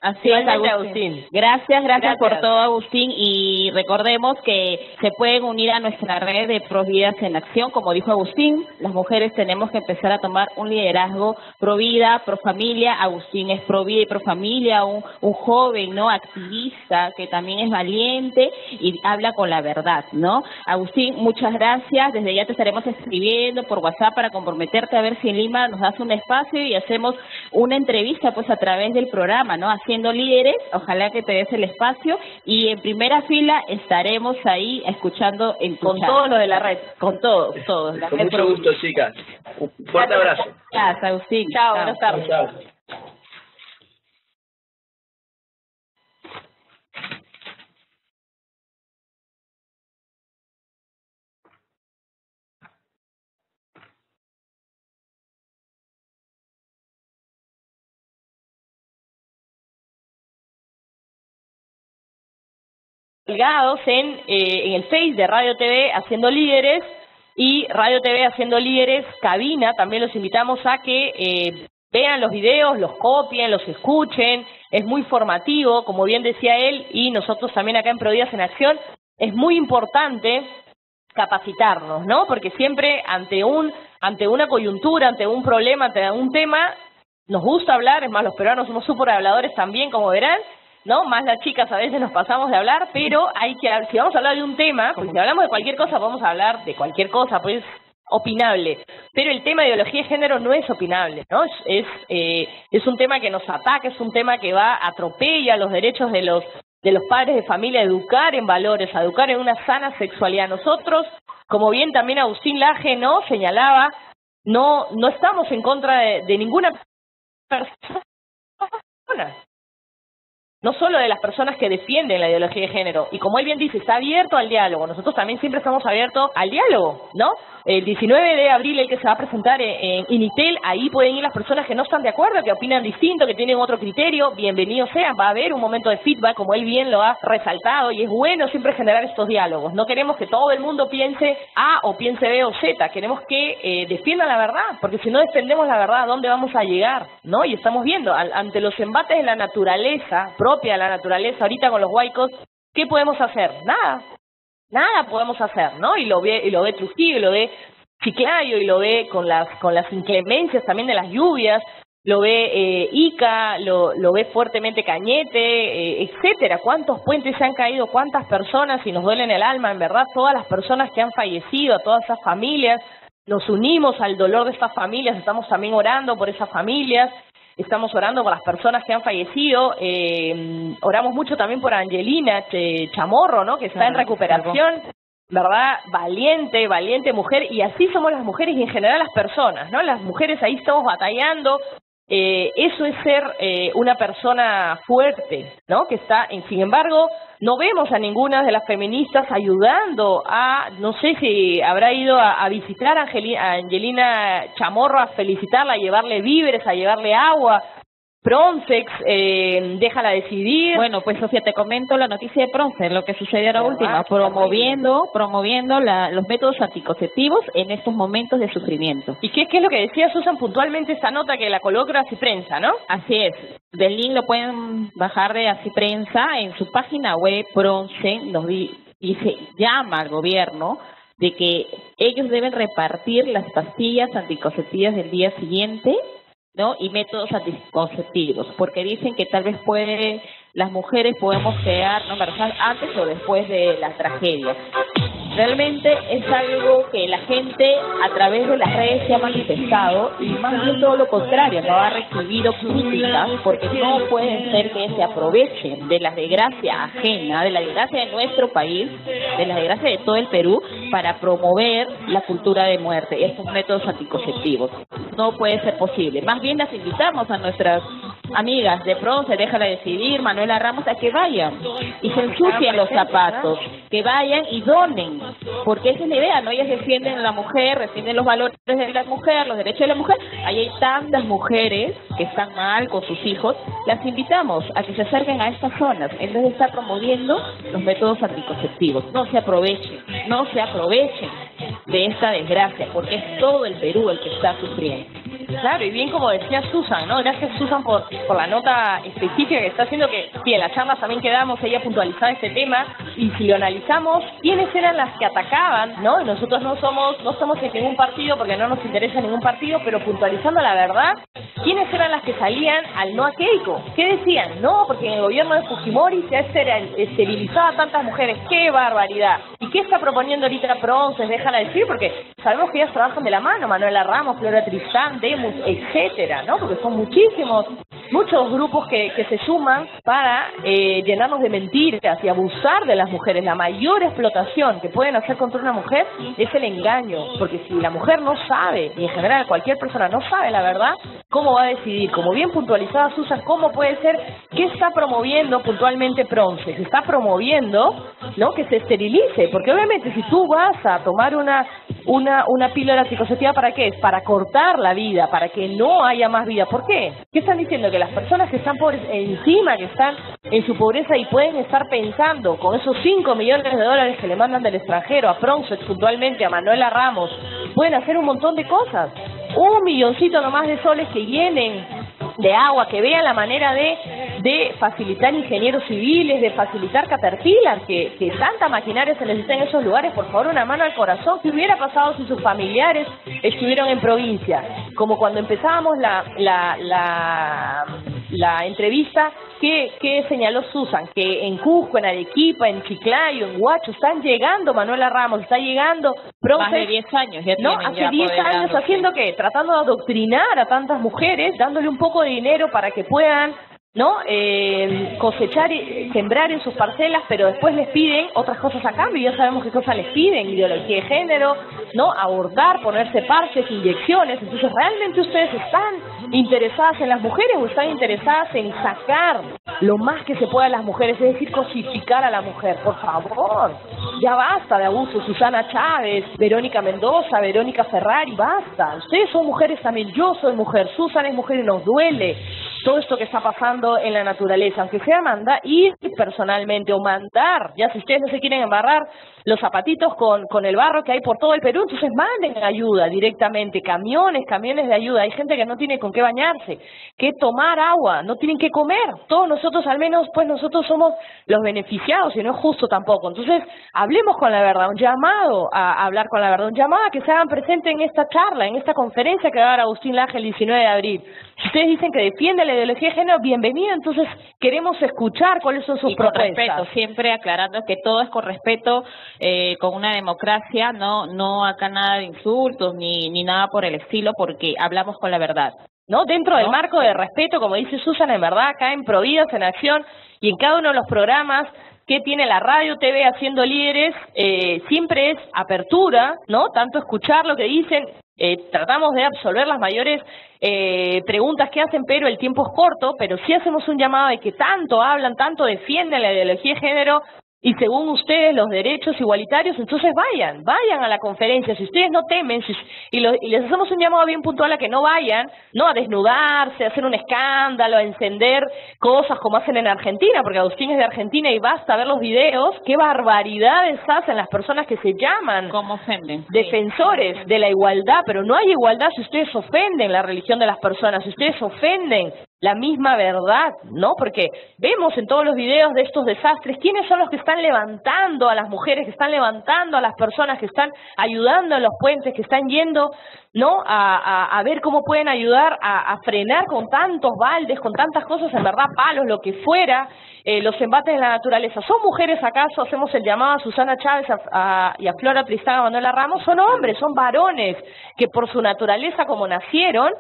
Speaker 3: Así es, Agustín. Gracias por todo, Agustín, y recordemos que se pueden unir a nuestra red de Providas en Acción. Como dijo Agustín, las mujeres tenemos que empezar a tomar un liderazgo pro vida, pro familia. Agustín es pro vida y pro familia, un joven, ¿no? Activista que también es valiente y habla con la verdad, ¿no? Agustín, muchas gracias. Desde ya te estaremos escribiendo por WhatsApp para comprometerte a ver si en Lima nos das un espacio y hacemos una entrevista pues a través del programa, ¿no? Haciendo líderes, ojalá que te des el espacio y en primera fila estaremos ahí escuchando
Speaker 2: con todo lo de la red, con todos.
Speaker 1: Con mucho gusto, chicas. Un fuerte abrazo.
Speaker 3: Gracias, Agustín.
Speaker 2: Chao, buenas tardes.
Speaker 1: Chao.
Speaker 2: En el Face de Radio TV Haciendo Líderes y Radio TV Haciendo Líderes Cabina. También los invitamos a que vean los videos, los copien, los escuchen. Es muy formativo, como bien decía él, y nosotros también acá en Providas en Acción. Es muy importante capacitarnos, ¿no? Porque siempre ante una coyuntura, ante un problema, ante un tema, nos gusta hablar. Es más, los peruanos somos súper habladores también, como verán, ¿no? Más las chicas a veces nos pasamos de hablar, pero si vamos a hablar de un tema, porque si hablamos de cualquier cosa, podemos hablar de cualquier cosa, pues opinable, pero el tema de ideología de género no es opinable, ¿no? Es un tema que nos ataca, es un tema que atropella los derechos de los padres de familia, a educar en valores, a educar en una sana sexualidad. Nosotros, como bien también Agustín Laje, ¿no? Señalaba, no estamos en contra de ninguna persona. no solo de las personas que defienden la ideología de género. Y como él bien dice, está abierto al diálogo. Nosotros también siempre estamos abiertos al diálogo, ¿no? El 19 de abril, el que se va a presentar en Initel, ahí pueden ir las personas que no están de acuerdo, que opinan distinto, que tienen otro criterio, bienvenidos sean, va a haber un momento de feedback, como él bien lo ha resaltado, y es bueno siempre generar estos diálogos. No queremos que todo el mundo piense A o piense B o Z, queremos que defiendan la verdad, porque si no defendemos la verdad, ¿a dónde vamos a llegar? ¿No? Y estamos viendo, ante los embates de la naturaleza, propia de la naturaleza, ahorita con los huaicos, ¿qué podemos hacer? Nada podemos hacer, ¿no? Y lo ve Trujillo, y lo ve Chiclayo, y lo ve con las inclemencias también de las lluvias, lo ve Ica, lo ve fuertemente Cañete, etcétera. ¿Cuántos puentes se han caído? ¿Cuántas personas? Y nos duele en el alma, en verdad, todas las personas que han fallecido, a todas esas familias. Nos unimos al dolor de estas familias, estamos también orando por esas familias. Estamos orando por las personas que han fallecido, oramos mucho también por Angelina Chamorro, ¿no? Que está en recuperación, ¿verdad? Valiente mujer, y así somos las mujeres y en general las personas, ¿no? Las mujeres ahí estamos batallando, eso es ser una persona fuerte, ¿no? Que está, sin embargo, no vemos a ninguna de las feministas ayudando a, no sé si habrá ido a visitar a Angelina Chamorro, a felicitarla, a llevarle víveres, a llevarle agua. Pronsex, déjala decidir.
Speaker 3: Bueno, pues Sofía, te comento la noticia de Pronsex, lo que sucedió ahora última, promoviendo los métodos anticonceptivos en estos momentos de sufrimiento.
Speaker 2: ¿Y qué es lo que decía Susan puntualmente esta nota que la colocó Así Prensa, no?
Speaker 3: Así es, del link lo pueden bajar de Así Prensa, en su página web Pronsex dice, llama al gobierno de que ellos deben repartir las pastillas anticonceptivas del día siguiente, ¿no? Y métodos anticonceptivos, porque dicen que tal vez las mujeres podemos quedar no embarazar antes o después de la tragedia. Realmente es algo que la gente a través de las redes se ha manifestado y más bien todo lo contrario, no ha recibido críticas porque no puede ser que se aprovechen de la desgracia ajena, de la desgracia de nuestro país, de la desgracia de todo el Perú para promover la cultura de muerte, estos métodos anticonceptivos. No puede ser posible. Más bien las invitamos a nuestras amigas de Pronsex, déjala decidir, Manuela Ramos, a que vayan y se ensucien los zapatos, que vayan y donen, porque esa es la idea, ¿no? Ellas defienden a la mujer, defienden los valores de la mujer, los derechos de la mujer. Ahí hay tantas mujeres que están mal con sus hijos, las invitamos a que se acerquen a estas zonas, en vez de estar promoviendo los métodos anticonceptivos. No se aprovechen de esta desgracia, porque es todo el Perú el que está sufriendo.
Speaker 2: Claro, y bien como decía Susan, ¿no? Gracias Susan por la nota específica que está haciendo, que sí, en las charlas también quedamos, ella puntualizaba este tema, y si lo analizamos, ¿quiénes eran las que atacaban, no? Y nosotros no somos en ningún partido porque no nos interesa ningún partido, pero puntualizando la verdad, ¿quiénes eran las que salían al no a Keiko? ¿Qué decían? No, porque en el gobierno de Fujimori se ha esterilizado a tantas mujeres. ¡Qué barbaridad! ¿Y qué está proponiendo ahorita Pronsex? Déjala decir, porque sabemos que ellas trabajan de la mano, Manuela Ramos, Flora Tristán, Demus, etcétera, ¿no? Porque son muchos grupos que se suman para llenarnos de mentiras y abusar de las mujeres. La mayor explotación que pueden hacer contra una mujer es el engaño, porque si la mujer no sabe, y en general cualquier persona no sabe la verdad, ¿cómo va a decidir? Como bien puntualizaba Susan, ¿cómo puede ser? ¿Qué está promoviendo puntualmente Pronsex? Está promoviendo, ¿no?, que se esterilice, porque obviamente si tú vas a tomar una píldora anticonceptiva, ¿para qué? Es para cortar la vida, para que no haya más vida. ¿Por qué? ¿Qué están diciendo? Que las personas que están pobres encima, que están en su pobreza y pueden estar pensando con esos 5 millones de dólares que le mandan del extranjero a Pronsex, puntualmente a Manuela Ramos, pueden hacer un montón de cosas. 1 milloncito nomás de soles que llenen de agua, que vean la manera de facilitar ingenieros civiles, de facilitar Caterpillar, que tanta maquinaria se necesita en esos lugares. Por favor, una mano al corazón. ¿Qué hubiera pasado si sus familiares estuvieron en provincia? Como cuando empezábamos la entrevista, ¿qué señaló Susan? Que en Cusco, en Arequipa, en Chiclayo, en Huacho, están llegando Manuela Ramos, está llegando Pronsex.
Speaker 3: Más de 10 años ya
Speaker 2: ¿no? Hace 10 años haciendo ¿qué? Tratando de adoctrinar a tantas mujeres, dándole un poco de dinero para que puedan ¿no? Cosechar y sembrar en sus parcelas, pero después les piden otras cosas a cambio. Ya sabemos qué cosas les piden: ideología de género, ¿no? Abortar, ponerse parches, inyecciones. Entonces, ¿realmente ustedes están interesadas en las mujeres o están interesadas en sacar lo más que se pueda a las mujeres? Es decir, cosificar a la mujer. Por favor, ya basta de abuso. Susana Chávez, Verónica Mendoza, Verónica Ferrari, basta. Ustedes son mujeres también, yo soy mujer, Susan es mujer y nos duele todo esto que está pasando en la naturaleza, aunque sea ir personalmente o mandar, ya si ustedes no se quieren embarrar los zapatitos con el barro que hay por todo el Perú, entonces manden ayuda directamente, camiones de ayuda. Hay gente que no tiene con qué bañarse, qué tomar agua, no tienen que comer. Todos nosotros, al menos, pues nosotros somos los beneficiados y no es justo tampoco. Entonces, hablemos con la verdad, un llamado a hablar con la verdad, un llamado a que se hagan presente en esta charla, en esta conferencia que va a dar Agustín Laje el 19 de abril. Si ustedes dicen que defienden la ideología de género, bienvenido, entonces queremos escuchar cuáles son sus propuestas.
Speaker 3: Con respeto, siempre aclarando que todo es con respeto, con una democracia, no acá nada de insultos ni nada por el estilo, porque hablamos con la verdad.
Speaker 2: ¿No? Dentro del marco de respeto, como dice Susan, en verdad, acá en Providas en Acción y en cada uno de los programas que tiene la radio, TV Haciendo Líderes, siempre es apertura, ¿no? Tanto escuchar lo que dicen, tratamos de absolver las mayores preguntas que hacen, pero el tiempo es corto, pero sí hacemos un llamado de que tanto hablan, tanto defienden la ideología de género y según ustedes los derechos igualitarios, entonces vayan a la conferencia. Si ustedes no temen y les hacemos un llamado bien puntual a que no vayan, no a desnudarse, a hacer un escándalo, a encender cosas como hacen en Argentina, porque Agustín es de Argentina y basta ver los videos, qué barbaridades hacen las personas que se llaman
Speaker 3: ¿cómo ofenden?
Speaker 2: Defensores de la igualdad, pero no hay igualdad si ustedes ofenden la religión de las personas, si ustedes ofenden la misma verdad, ¿no? Porque vemos en todos los videos de estos desastres quiénes son los que están levantando a las mujeres, que están levantando a las personas, que están ayudando en los puentes, que están yendo, ¿no? A ver cómo pueden ayudar a frenar con tantos baldes, con tantas cosas, en verdad, palos, lo que fuera, los embates de la naturaleza. ¿Son mujeres acaso? Hacemos el llamado a Susana Chávez y a Flora Tristaga Manuela Ramos. Son hombres, son varones que por su naturaleza como nacieron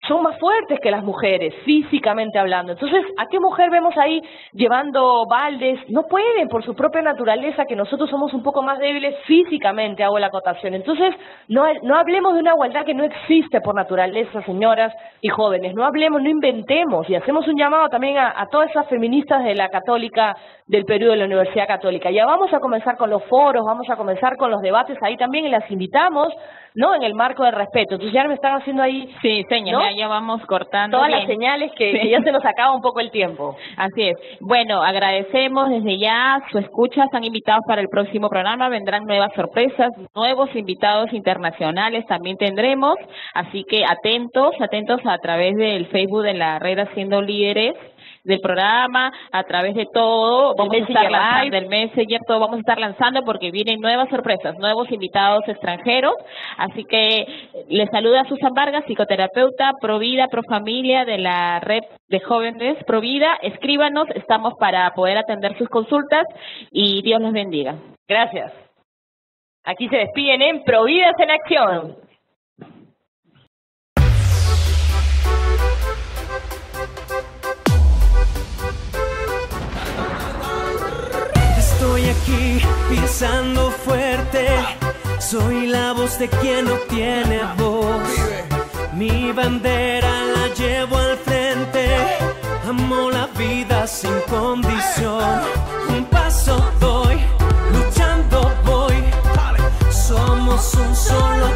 Speaker 2: son más fuertes que las mujeres, físicamente hablando. Entonces, ¿a qué mujer vemos ahí llevando baldes? No pueden, por su propia naturaleza, que nosotros somos un poco más débiles físicamente, hago la acotación. Entonces, no hablemos de una igualdad que no existe por naturaleza, señoras y jóvenes. No hablemos, no inventemos. Y hacemos un llamado también a todas esas feministas de la Católica, del Perú, de la Universidad Católica. Ya vamos a comenzar con los foros, vamos a comenzar con los debates ahí también, y las invitamos, ¿no? En el marco del respeto. Entonces, ya me están haciendo ahí...
Speaker 3: Sí, señor, ¿no? Ya vamos cortando
Speaker 2: todas las señales que ya se nos acaba un poco el tiempo.
Speaker 3: Así es. Bueno, agradecemos desde ya su escucha. Están invitados para el próximo programa. Vendrán nuevas sorpresas, nuevos invitados internacionales también tendremos. Así que atentos a través del Facebook de la red Haciendo Líderes, del programa, a través de todo, vamos a estar lanzando del Messenger, todo vamos a estar lanzando porque vienen nuevas sorpresas, nuevos invitados extranjeros, así que les saluda Susan Vargas, psicoterapeuta, Provida, Profamilia de la red de jóvenes Provida. Escríbanos, estamos para poder atender sus consultas y Dios los bendiga.
Speaker 2: Gracias. Aquí se despiden en Providas en Acción.
Speaker 4: Estoy aquí pisando fuerte, soy la voz de quien no tiene voz. Mi bandera la llevo al frente, amo la vida sin condición. Un paso doy, luchando voy, somos un solo